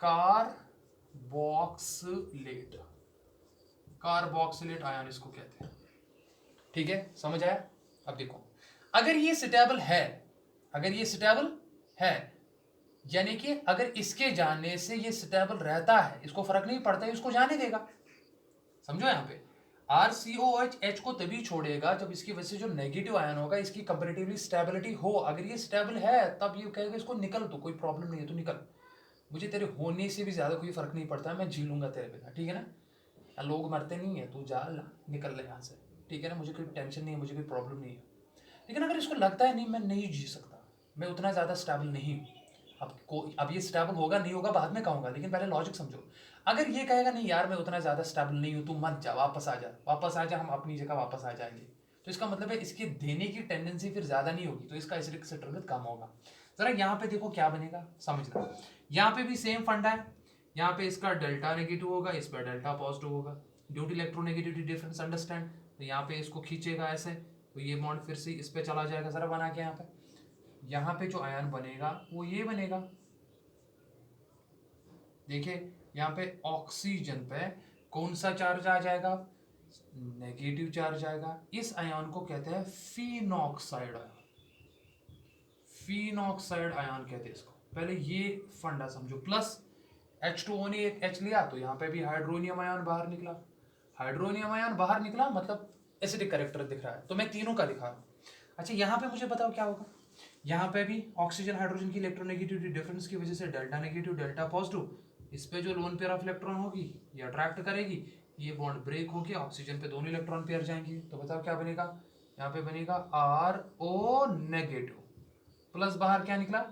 Speaker 1: कार्बोक्सिलेट, कार्बोक्सिलेट आयन इसको कहते हैं, ठीक है, समझ आया। अब देखो, अगर ये स्टेबल है, अगर ये स्टेबल है, यानी कि अगर इसके जाने से ये स्टेबल रहता है, इसको फर्क नहीं पड़ता है, इसको जाने देगा, समझो यहाँ पे RCOH H को तभी छोड़ेगा जब इसकी वजह से जो नेगेटिव आयन होगा इसकी कंपैरेटिवली स्टेबिलिटी हो। अगर ये स्टेबल है तब ये कहेगा इसको निकल, तो कोई प्रॉब्लम नहीं है, तो निकल, मुझे तेरे होने से भी ज्यादा कोई फर्क नहीं पड़ता है, मैं जी लूंगा तेरे बिना, ठीक है ना, लोग मरते नहीं है, तू जा निकल ले यहाँ से, ठीक है ना, मुझे कोई टेंशन नहीं है, मुझे कोई प्रॉब्लम नहीं है। लेकिन अगर इसको लगता है नहीं मैं नहीं जी सकता, मैं उतना ज्यादा स्टेबल नहीं हूँ, अब ये स्टेबल होगा नहीं होगा बाद में कहूंगा, लेकिन पहले लॉजिक समझो। अगर ये कहेगा नहीं यार मैं उतना ज्यादा स्टेबल नहीं हूं, तू मत जा, वापस आ जा, वापस आ जा, हम अपनी जगह वापस आ जाएंगे, तो इसका मतलब है इसके देने की टेंडेंसी फिर ज्यादा नहीं होगी, तो इसका एसिडिक स्ट्रेंथ कम होगा। जरा यहाँ पे देखो क्या बनेगा, समझना। यहाँ पे भी सेम फंडा है, यहाँ पे इसका डेल्टा नेगेटिव होगा, इस पर डेल्टा पॉजिटिव होगा, due to electronegativity difference, understand. तो यहाँ पे इसको खींचेगा ऐसे, तो ये बॉन्ड फिर से इस पे चला जाएगा। जरा बना के यहाँ पे जो आयन बनेगा वो ये बनेगा। देखिए यहाँ पे ऑक्सीजन पे कौन सा चार्ज आ जाएगा, नेगेटिव चार्ज आएगा। इस आयन को कहते हैं फिनॉक्साइड आयन, फिनॉक्साइड आयन कहते हैं इसको। पहले ये फंडा समझो। प्लस H2O ने एक H लिया, तो यहाँ पे भी हाइड्रोनियम आयन बाहर निकला। हाइड्रोनियम आयन बाहर निकला मतलब एसिडिक कैरेक्टर दिख रहा है, तो मैं तीनों का दिखा रहा हूँ। अच्छा यहाँ पे मुझे बताओ क्या होगा, यहाँ पे भी ऑक्सीजन हाइड्रोजन की इलेक्ट्रोनेगेटिविटी डिफरेंस की वजह से डेल्टा नेगेटिव डेल्टा पॉजिटिव, इस पे जो लोन पेयर ऑफ इलेक्ट्रॉन होगी ये अट्रैक्ट करेगी, ये बॉन्ड ब्रेक होगी, ऑक्सीजन पे दोनों इलेक्ट्रॉन पेयर जाएंगे। तो बताओ क्या बनेगा, यहाँ पे बनेगा RO नेगेटिव, प्लस बाहर क्या निकला,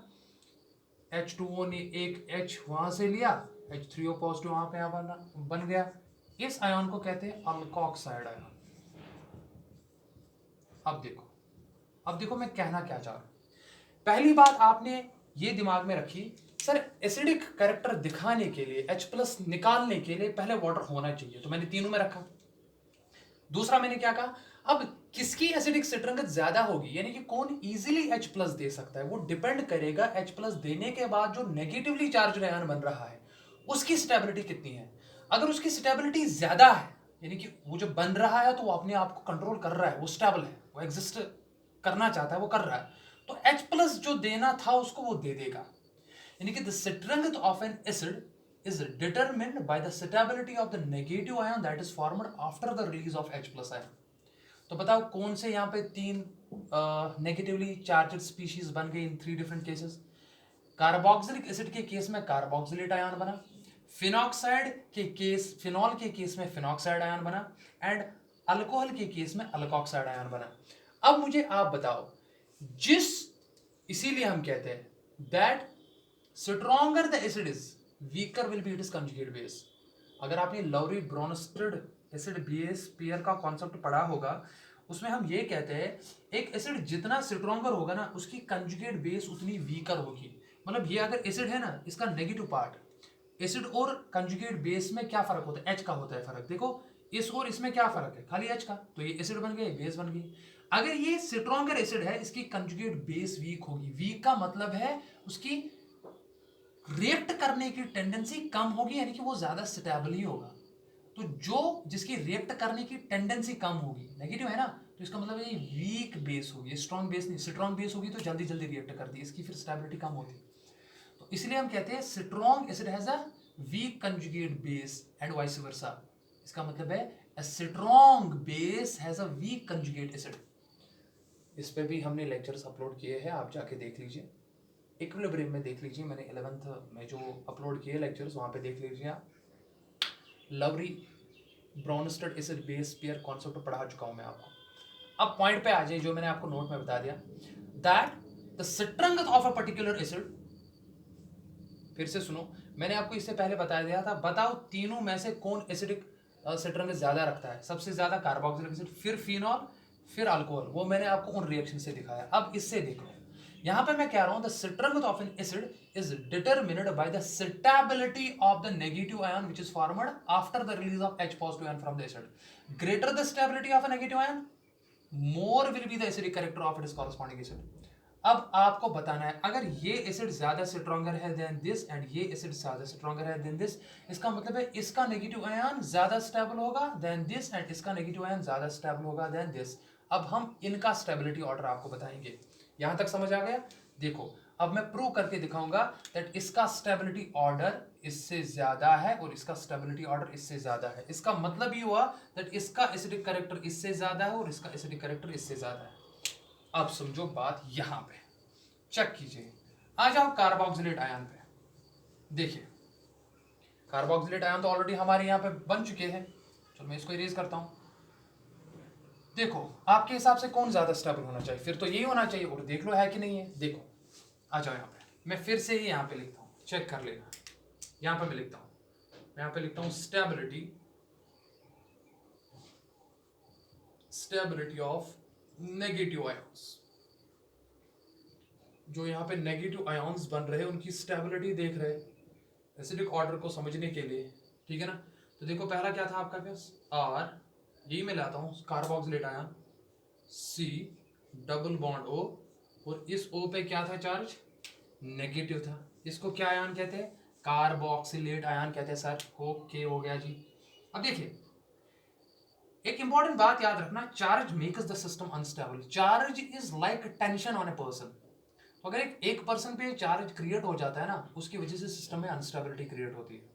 Speaker 1: H2O ने एक H वहां से लिया, H3O पॉजिटिव वहां पे यहाँ बन गया। इस आयन को कहते हैं अल्कोक्साइड आयन। अब देखो मैं कहना क्या चाह रहा हूं। पहली बात आपने ये दिमाग में रखी, सर एसिडिक कैरेक्टर दिखाने के लिए, H+ निकालने के लिए पहले वाटर होना चाहिए, तो मैंने तीनों में रखा। दूसरा मैंने क्या कहा, अब किसकी एसिडिक स्ट्रेंथ ज्यादा होगी, यानी कि कौन इजीली H+ दे सकता है, वो डिपेंड करेगा H+ देने के बाद जो नेगेटिवली चार्ज आयन बन रहा है उसकी स्टेबिलिटी कितनी है। अगर उसकी स्टेबिलिटी ज्यादा है, यानी कि वो जो बन रहा है तो वो अपने आप को कंट्रोल कर रहा है, वो स्टेबल है, वो एग्जिस्ट करना चाहता है, वो कर रहा है, तो H+ जो देना था उसको वो दे देगा। यानी कि the strength of an acid is determined by the stability of the negative ion that is formed after the release of H+ ion। तो बताओ कौन से यहाँ पे तीन नेगेटिवली चार्जड स्पीशीज बन गई इन 3 डिफरेंट केसेस। कार्बोक्सिलिक एसिड के केस में कार्बोक्सिलेट आयन बना, फिनॉक्साइड के केस, फिनॉल के केस में फिनॉक्साइड आयन बना, एंड अल्कोहल के केस में अल्कोक्साइड आयन बना। अब मुझे आप बताओ, इसीलिए हम कहते हैं that stronger the acid is weaker will be it's conjugate base. अगर आपने लवरी ब्रोंस्टेड एसिड बेस पेयर का कॉन्सेप्ट पढ़ा होगा, उसमें हम ये कहते हैं एक एसिड जितना स्ट्रॉन्गर होगा ना उसकी कंजुगेट बेस उतनी वीकर होगी। मतलब ये अगर एसिड है ना, इसका नेगेटिव पार्ट, एसिड और कंजुगेट बेस में क्या फर्क होता है, एच का होता है फर्क। देखो इस और इसमें क्या फर्क है, खाली एच का, तो ये एसिड बन गया, बेस बन गई। अगर ये स्ट्रॉन्गर एसिड है, इसकी कंजुगेट बेस वीक होगी। वीक का मतलब है उसकी रिएक्ट करने की टेंडेंसी कम होगी, यानी कि वो ज्यादा स्टेबल ही होगा। तो जो जिसकी रिएक्ट करने की टेंडेंसी कम होगी, नेगेटिव है ना, तो इसका मतलब ये वीक बेस होगी, स्ट्रॉन्ग बेस नहीं। स्ट्रॉन्ग बेस होगी तो जल्दी जल्दी रिएक्ट करती है, इसकी फिर स्टेबिलिटी कम होती। तो इसलिए हम कहते हैं strong acid has a weak conjugate base and vice versa. इसका मतलब है a strong base has a weak conjugate acid. इस पे भी हमने लेक्चर्स अपलोड किए हैं, आप जाके देख लीजिए, इक्विलिब्रियम में देख लीजिए, मैंने 11th में जो अपलोड किए लेक्चर्स वहाँ पे देख लीजिए आप। Lowry Bronsted acid base pair concept पढ़ा चुका हूँ मैं आपको। अब पॉइंट पे आ जाए जो मैंने आपको नोट में बता दिया, that the strength of a particular acid. फिर से सुनो, मैंने आपको इससे पहले बता दिया था, बताओ तीनों में से कौन एसिडिक स्ट्रेंथ ज्यादा रखता है। सबसे ज्यादा कार्बोक्सिलिक एसिड, फिर फिनॉल, फिर अल्कोहल। वो मैंने आपको उन रिएक्शन से दिखाया। अब इससे देखो, यहां पे मैं कह रहा हूं the strength of an acid is determined by the stability of the negative ion which is formed after the release of H positive ion from the acid. Greater the stability of a negative ion, more will be the acidic character of its corresponding acid. अब आपको बताना है, अगर ये acid ज्यादा stronger है then this and ये acid ज्यादा स्ट्रॉन्गर है देन दिस, इसका मतलब है इसका नेगेटिव आयन ज्यादा स्टेबल होगा देन दिस एंड इसका नेगेटिव आयन ज्यादा स्टेबल होगा देन दिस। अब हम इनका स्टेबिलिटी ऑर्डर आपको बताएंगे। यहां तक समझ आ गया? देखो अब मैं प्रूव करके दिखाऊंगा दैट इसका स्टेबिलिटी ऑर्डर इससे ज्यादा है और इसका स्टेबिलिटी ऑर्डर इससे ज्यादा है। इसका मतलब ये हुआ दैट इसका एसिडिक कैरेक्टर इससे ज्यादा है और इसका एसिडिक कैरेक्टर इससे ज्यादा है। अब समझो बात यहां पे, चेक कीजिए। आ जाओ कार्बोक्सिलेट आयन पे। देखिए कार्बोक्सिलेट आयन तो ऑलरेडी हमारे यहां पे बन चुके हैं, चलो मैं इसको इरेज करता हूं। देखो आपके हिसाब से कौन ज्यादा स्टेबल होना चाहिए, फिर तो यही होना चाहिए, और देख लो है कि नहीं है। देखो आ जाओ यहाँ पे, मैं फिर से ही यहाँ पे लिखता हूँ, चेक कर लेना। यहाँ पे मैं लिखता हूँ, मैं यहाँ पे लिखता हूँ स्टेबिलिटी ऑफ नेगेटिव आयंस। जो यहाँ पे नेगेटिव आयॉन्स बन रहे हैं उनकी स्टेबिलिटी देख रहे हैं एसिडिक ऑर्डर को समझने के लिए, ठीक है ना। तो देखो पहला क्या था आपका पास R, यही मैं लाता हूँ carboxylate ion C double bond O, और इस O पे क्या था चार्ज, नेगेटिव था। इसको क्या आयन कहते हैं, कार्बोक्सिलेट आयन कहते हैं सर। ओके हो गया जी। अब देखिए एक इंपॉर्टेंट बात याद रखना, charge makes the system unstable. Charge is like tension on a person. तो अगर एक पर्सन पे चार्ज क्रिएट हो जाता है ना, उसकी वजह से सिस्टम में अनस्टेबिलिटी क्रिएट होती है।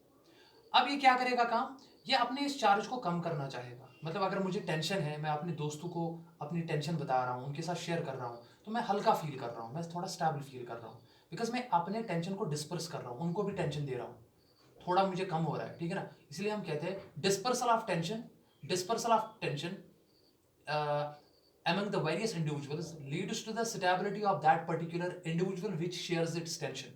Speaker 1: अब ये क्या करेगा काम, ये अपने इस चार्ज को कम करना चाहेगा। मतलब अगर मुझे टेंशन है, मैं अपने दोस्तों को अपनी टेंशन बता रहा हूँ, उनके साथ शेयर कर रहा हूँ, तो मैं हल्का फील कर रहा हूँ, मैं थोड़ा स्टेबल फील कर रहा हूँ, बिकॉज मैं अपने टेंशन को डिस्पर्स कर रहा हूँ, उनको भी टेंशन दे रहा हूँ, थोड़ा मुझे कम हो रहा है, ठीक है ना। इसलिए हम कहते हैं dispersal of tension, dispersal of tension among the various individuals leads to the stability of that particular individual which shares its tension.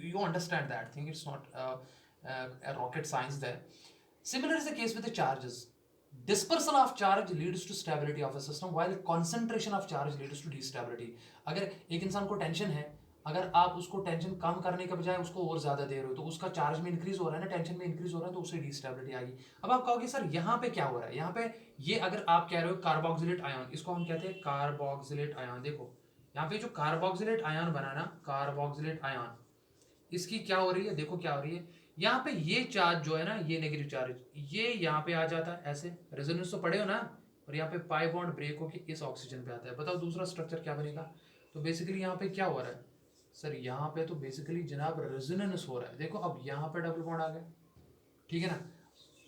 Speaker 1: You understand that thing, it's not a rocket science there. Similar is the case with the charges. Dispersal of charge leads to stability of a system while concentration of charge leads to destability. अगर एक इंसान को tension है, अगर आप उसको tension कम करने के बजाय उसको और ज्यादा दे रहे हो, तो उसका चार्ज में इंक्रीज हो रहा है ना, टेंशन में इंक्रीज हो रहा है, तो उससे डिस्टेबिलिटी आएगी। अब आप कहोगे सर यहाँ पे क्या हो रहा है, यहाँ पे ये अगर आप कह रहे हो कार्बोक्सिलेट आयन, इसको हम कहते हैं कार्बोक्सिलेट आयन। देखो यहाँ पे जो कार्बोक्सिलेट आयन बना ना, कार्बोक्सिलेट आयन, इसकी क्या हो रही है, देखो क्या हो रही है, यहाँ पे ये चार्ज जो है ना, ये नेगेटिव चार्ज, ये यहाँ पे आ जाता है ऐसे, रेजोनेंस तो पढ़े हो ना, और यहाँ पे पाई बॉन्ड ब्रेक होकर इस ऑक्सीजन पे आता है। बताओ दूसरा स्ट्रक्चर क्या बनेगा। तो बेसिकली यहाँ पे क्या हो रहा है सर, यहाँ पे तो बेसिकली जनाब रेजोनेंस हो रहा है। देखो अब यहाँ पे डबल बॉन्ड आ गया, ठीक है ना,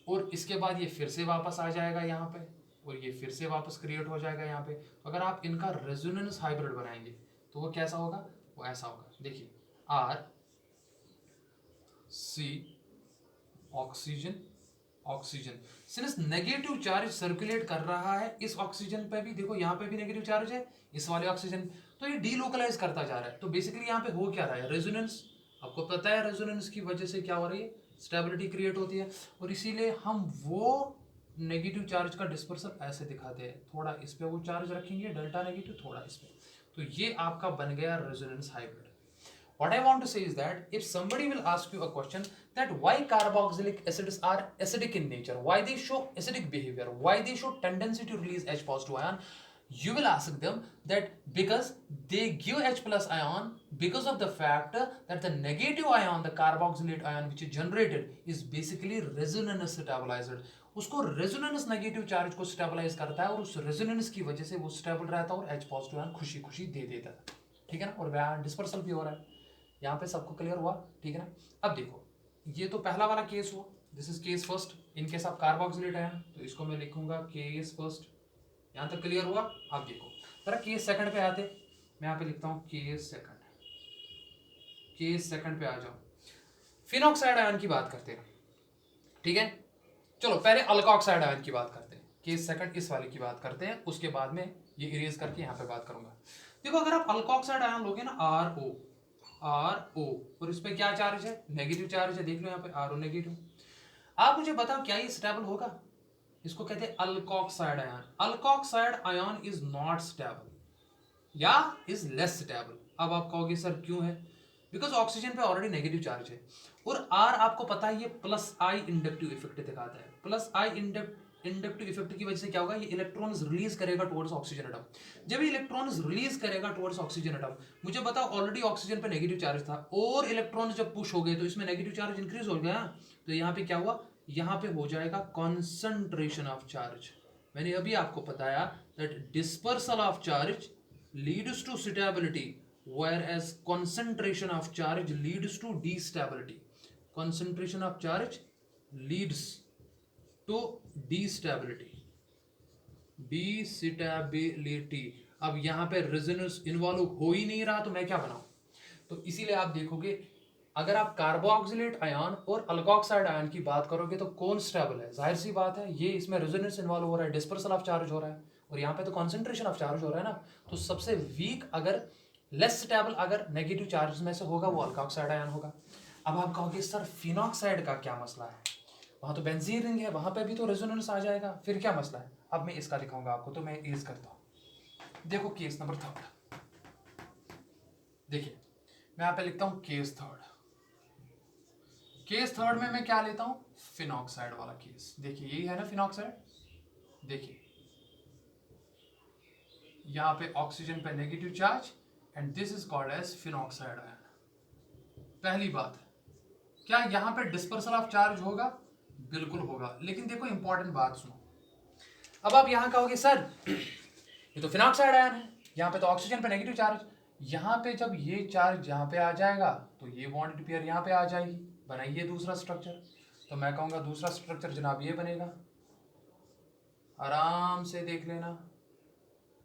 Speaker 1: और इसके बाद ये फिर से वापस आ जाएगा यहाँ पे, और ये फिर से वापस क्रिएट हो जाएगा यहाँ पे। तो अगर आप इनका रेजोनेंस हाइब्रिड बनाएंगे तो वो कैसा होगा, वो ऐसा होगा। देखिए R C oxygen oxygen, since negative charge circulate कर रहा है इस ऑक्सीजन पे भी, देखो यहाँ पे भी नेगेटिव चार्ज है इस वाले ऑक्सीजन, तो ये डीलोकलाइज करता जा रहा है। तो बेसिकली यहाँ पे हो क्या रहा है, रेजोनेंस। आपको पता है रेजोनेंस की वजह से क्या हो रही है, स्टेबिलिटी क्रिएट होती है, और इसीलिए हम वो नेगेटिव चार्ज का डिस्पर्सल ऐसे दिखाते हैं, थोड़ा इस पे वो चार्ज रखेंगे डेल्टा नेगेटिव, थोड़ा इस पे, तो ये आपका बन गया resonance hybrid. What I want to say is that if somebody will ask you a question that why carboxylic acids are acidic in nature, why they show acidic behavior, why they show tendency to release H positive ion, you will ask them that because they give H plus ion because of the fact that the negative ion, the carboxylate ion which is generated is basically resonance stabilized. उसको resonance negative charge को stabilise करता है, और उस resonance की वजह से वो स्टेबल रहता है और H पॉजिटिव आयन खुशी खुशी दे देता है, ठीक है ना, और वह डिस्पर्सल भी हो रहा है। यहाँ पे सबको क्लियर हुआ, ठीक है ना। अब देखो ये तो पहला वाला केस हुआ, this is case first. In case of carboxylate ion, तो इसको मैं लिखूंगा केस फर्स्ट। यहाँ तक क्लियर हुआ। अब देखो जरा केस सेकंड पे आते, मैं यहाँ पे लिखता हूँ केस सेकंड। केस सेकंड पे आ जाओ, फिनॉक्साइड आयन की बात करते हैं, ठीक है। चलो पहले अल्कोक्साइड आयन की बात करते हैं, केस सेकंड इस वाले की बात करते हैं, उसके बाद में ये इरेज करके यहाँ पे बात करूंगा। देखो अगर आप अल्कोक्साइड आयन लोगे ना, RO, और इस पे क्या चार्ज है, नेगेटिव चार्ज है, देख लो यहाँ पे RO नेगेटिव। आप मुझे बताओ क्या ये स्टेबल होगा, इसको कहते हैं alkoxide ion. Alkoxide ion is not stable या इज लेस स्टेबल। अब आप कहोगे सर क्यों है, बिकॉज ऑक्सीजन पे ऑलरेडी नेगेटिव चार्ज है, और R आपको पता है ये प्लस आई इंडक्टिव इफेक्ट दिखाता है। प्लस आई इंडक्टिव इफेक्ट की वजह से क्या होगा, ये इलेक्ट्रॉन्स रिलीज करेगा टुवर्ड्स ऑक्सीजन एटम। जब ये इलेक्ट्रॉन्स रिलीज करेगा टुवर्ड्स ऑक्सीजन एटम, मुझे बताओ ऑलरेडी ऑक्सीजन पे नेगेटिव चार्ज था, और इलेक्ट्रॉन्स जब पुश हो गए तो इसमें नेगेटिव चार्ज इंक्रीज हो गया, तो यहाँ पे क्या हुआ, यहाँ पे हो जाएगा कॉन्सेंट्रेशन ऑफ चार्ज। मैंने अभी आपको बताया that dispersal of charge leads to stability, whereas concentration of charge leads to destability. Concentration of charge leads to destability. Destability. अब यहाँ पे रेजोनेंस इन्वॉल्व हो ही नहीं रहा, तो मैं क्या बनाऊं। तो इसीलिए आप देखोगे अगर आप कार्बोक्सिलेट आयन और अल्कोक्साइड आयन की बात करोगे तो कौन स्टेबल है, जाहिर सी बात है ये, इसमें रेजोनेंस इन्वॉल्व हो रहा है, डिस्पर्सल ऑफ चार्ज हो रहा है, और यहाँ पे तो कॉन्सेंट्रेशन ऑफ चार्ज हो रहा है ना। तो सबसे वीक अगर लेस स्टेबल अगर नेगेटिव चार्ज में से होगा वो अल्कोक्साइड आयन होगा। अब आप कहोगे सर फिनॉक्साइड का क्या मसला है, वहां तो बेंजीन रिंग है, वहां पे भी तो रेजोनेंस आ जाएगा, फिर क्या मसला है। अब मैं इसका दिखाऊंगा आपको, तो मैं यूज करता हूँ। देखो केस नंबर थर्ड, देखिए मैं यहाँ पे लिखता हूँ केस थर्ड। केस थर्ड में मैं क्या लेता हूँ, फिनॉक्साइड वाला केस। देखिए यही है ना फिनॉक्साइड। देखिए यहाँ पे ऑक्सीजन पे negative charge and this is called as phenoxide ion. पहली बात, क्या यहाँ पे डिस्पर्सल ऑफ चार्ज होगा? बिल्कुल होगा। लेकिन देखो इंपॉर्टेंट बात सुनो। अब आप यहाँ कहोगे सर ये तो फिनॉक्साइड आयन है, यहाँ पे तो ऑक्सीजन पे नेगेटिव चार्ज। यहाँ पे जब ये चार्ज यहाँ पे आ जाएगा तो ये बॉन्ड पेयर यहाँ पे आ जाएगी, बनाइए दूसरा स्ट्रक्चर। तो मैं कहूँगा दूसरा स्ट्रक्चर जनाब ये बनेगा, आराम से देख लेना।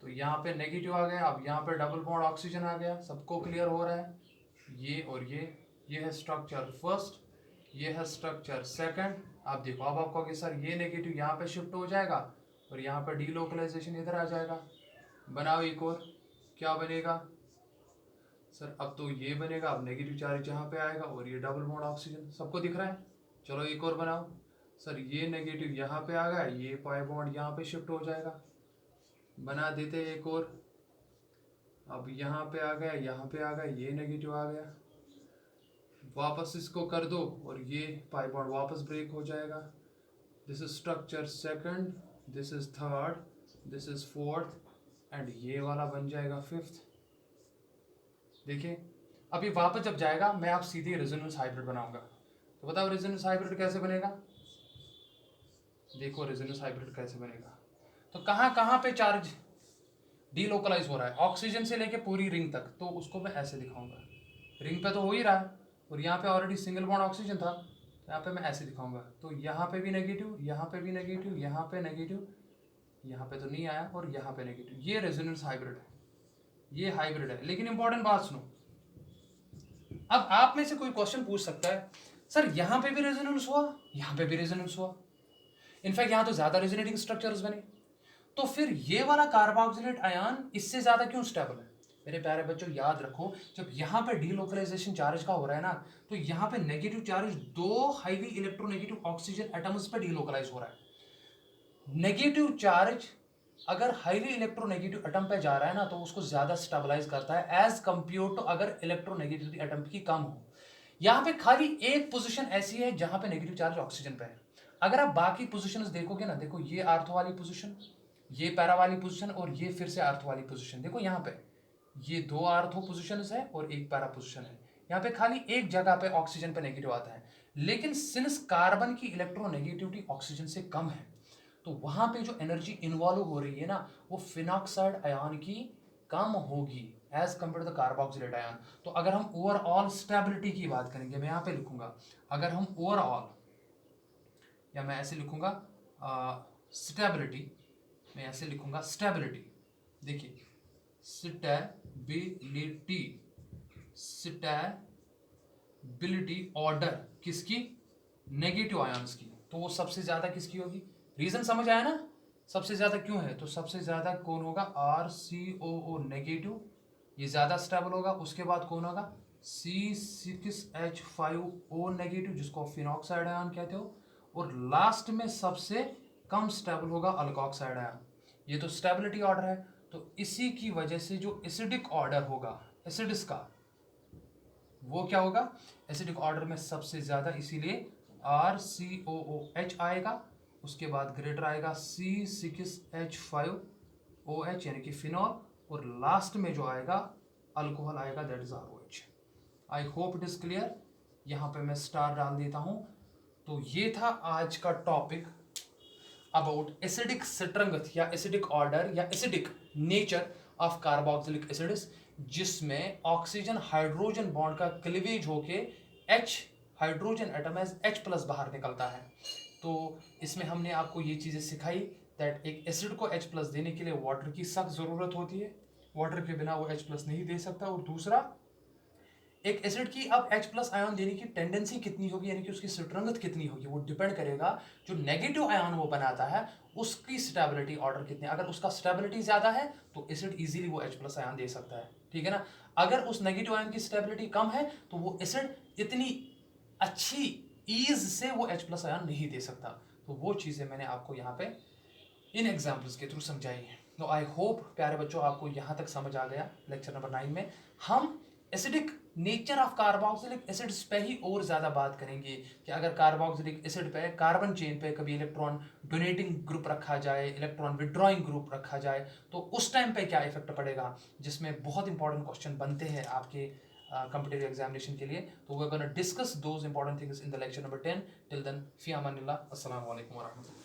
Speaker 1: तो यहाँ पे नेगेटिव आ गया, अब यहाँ पे डबल बॉन्ड ऑक्सीजन आ गया, सबको क्लियर हो रहा है। ये और ये है स्ट्रक्चर फर्स्ट, ये है स्ट्रक्चर सेकंड। आप देखो, अब आप कहोगे सर ये नेगेटिव यहाँ पे शिफ्ट हो जाएगा और यहाँ पे डीलोकलाइजेशन इधर आ जाएगा। बनाओ एक और, क्या बनेगा सर? अब तो ये बनेगा, अब नेगेटिव चार्ज यहाँ पे आएगा और ये डबल बॉन्ड ऑक्सीजन, सबको दिख रहा है। चलो एक और बनाओ। सर ये नेगेटिव यहाँ पे आ गया, ये पाई बॉन्ड यहाँ पे शिफ्ट हो जाएगा। बना देते एक और। अब यहाँ पे आ गया, यहाँ पे आ गया, ये नेगेटिव आ गया, वापस इसको कर दो और ये पाई बॉन्ड वापस ब्रेक हो जाएगा। This is structure second, this is third, this is fourth and ये वाला बन जाएगा फिफ्थ। देखिए अभी वापस जब जाएगा मैं आप सीधे रेजोनेंस हाइब्रिड बनाऊंगा। तो बताओ रेजोनेंस हाइब्रिड कैसे बनेगा? देखो रेजोनेंस हाइब्रिड कैसे बनेगा। तो कहाँ कहाँ पे चार्ज डीलोकलाइज हो रहा है? ऑक्सीजन से लेके पूरी रिंग तक। तो उसको मैं ऐसे दिखाऊंगा, रिंग पे तो हो ही रहा है और यहाँ पे ऑलरेडी सिंगल बॉन्ड ऑक्सीजन था, यहाँ पे मैं ऐसे दिखाऊंगा। तो यहाँ पे भी नेगेटिव, यहाँ पे भी नेगेटिव, यहाँ पे नेगेटिव, यहाँ पे तो नहीं आया और यहाँ पे नेगेटिव। ये रेजोनेंस हाइब्रिड है, ये हाइब्रिड है। लेकिन इंपॉर्टेंट बात सुनो, अब आप में से कोई क्वेश्चन पूछ सकता है सर यहाँ पे भी रेजोनेंस हुआ, यहाँ पे भी रेजोनेंस हुआ, इनफैक्ट यहाँ तो ज्यादा रेजोनेटिंग स्ट्रक्चर्स बने, तो फिर ये वाला कार्बोक्सिलेट आयन इससे ज्यादा क्यों स्टेबल है? मेरे प्यारे बच्चों याद रखो, जब यहाँ पे डीलोकलाइजेशन चार्ज का हो रहा है ना, तो यहाँ पे नेगेटिव चार्ज दो हाईली इलेक्ट्रोनेगेटिव ऑक्सीजन एटम्स पे डीलोकलाइज हो रहा है। नेगेटिव चार्ज अगर हाईली इलेक्ट्रोनेगेटिव एटम पे जा रहा है ना तो उसको ज्यादा स्टेबलाइज करता है एज कंपेयर टू अगर इलेक्ट्रोनेगेटिविटी एटम की कम हो। यहाँ पे खाली एक पोजीशन ऐसी है जहां पे नेगेटिव चार्ज ऑक्सीजन पे है। अगर आप बाकी पोजीशंस देखोगे ना, देखो ये आर्थो वाली पोजीशन, ये पैरा वाली पोजीशन और ये फिर से आर्थो वाली पोजीशन। देखो यहाँ पे ये दो आर्थो पोजीशन है और एक पैरा पोजीशन है। यहाँ पे खाली एक जगह पे ऑक्सीजन पे नेगेटिव आता है, लेकिन सिंस कार्बन की इलेक्ट्रोनेगेटिविटी ऑक्सीजन से कम है तो वहां पे जो एनर्जी इन्वॉल्व हो रही है ना वो फिनॉक्साइड आयन की कम होगी as compare the carboxylate ion. तो अगर हम ओवरऑल स्टेबिलिटी की बात करेंगे, मैं यहाँ पे लिखूंगा, अगर हम ओवरऑल, या मैं ऐसे लिखूंगा स्टेबिलिटी, मैं ऐसे लिखूंगा स्टेबिलिटी। देखिए स्टेबिलिटी, स्टेबिलिटी ऑर्डर किसकी? नेगेटिव आयंस की। तो वो सबसे ज्यादा किसकी होगी? रीजन समझ आया ना? सबसे ज्यादा क्यों है? तो सबसे ज्यादा कौन होगा? RCOO नेगेटिव, ये ज्यादा स्टेबल होगा। उसके बाद कौन होगा? C6H5O नेगेटिव, जिसको फिनॉक्साइड आयन कहते हो। और लास्ट में सबसे कम स्टेबल होगा अल्कोक्साइड आयन। ये तो स्टेबिलिटी ऑर्डर है। तो इसी की वजह से जो एसिडिक ऑर्डर होगा एसिड्स का, वो क्या होगा? एसिडिक ऑर्डर में सबसे ज्यादा, इसीलिए RCOOH आएगा, उसके बाद ग्रेटर आएगा C6H5OH यानी कि फिनॉल, और लास्ट में जो आएगा अल्कोहल आएगा, that is ROH। I hope it is clear. यहाँ पे मैं स्टार डाल देता हूं। तो ये था आज का टॉपिक अबाउट एसिडिक स्ट्रेंथ या एसिडिक ऑर्डर या acidic nature of carboxylic acids, जिसमें ऑक्सीजन हाइड्रोजन बॉन्ड का क्लीवेज होके H hydrogen atom as H+ बाहर निकलता है। तो इसमें हमने आपको ये चीजें सिखाई दैट एक एसिड को H+ देने के लिए वाटर की सख्त जरूरत होती है, वाटर के बिना वो H+ नहीं दे सकता। और दूसरा, एक एसिड की अब H+ आयन देने की टेंडेंसी कितनी होगी, यानी कि उसकी स्ट्रेंथ कितनी होगी, वो डिपेंड करेगा जो नेगेटिव आयन वो बनाता है उसकी स्टेबिलिटी ऑर्डर कितने। अगर उसका स्टेबिलिटी ज्यादा है तो एसिड इजीली वो H+ आयन दे सकता है, ठीक है ना। अगर उस नेगेटिव आयन की स्टेबिलिटी कम है तो वो एसिड इतनी अच्छी ईज से वो H+ आयन नहीं दे सकता। तो वो चीजें मैंने आपको यहाँ पे इन एग्जाम्पल्स के थ्रू समझाई है। तो आई होप प्यारे बच्चों आपको यहाँ तक समझ आ गया। लेक्चर नंबर 9 में हम acidic nature of carboxylic acids पे ही और ज़्यादा बात करेंगे कि अगर कार्बोक्सिलिक एसिड पे कार्बन चेन पे कभी इलेक्ट्रॉन डोनेटिंग ग्रुप रखा जाए, इलेक्ट्रॉन विड्रॉइंग ग्रुप रखा जाए, तो उस टाइम पे क्या इफेक्ट पड़ेगा, जिसमें बहुत इंपॉर्टेंट क्वेश्चन बनते हैं आपके competitive examination के लिए. तो we're going to discuss those important things in the lecture number 10. Till then, fi amanillah. Assalamu alaikum wa rahmatullah.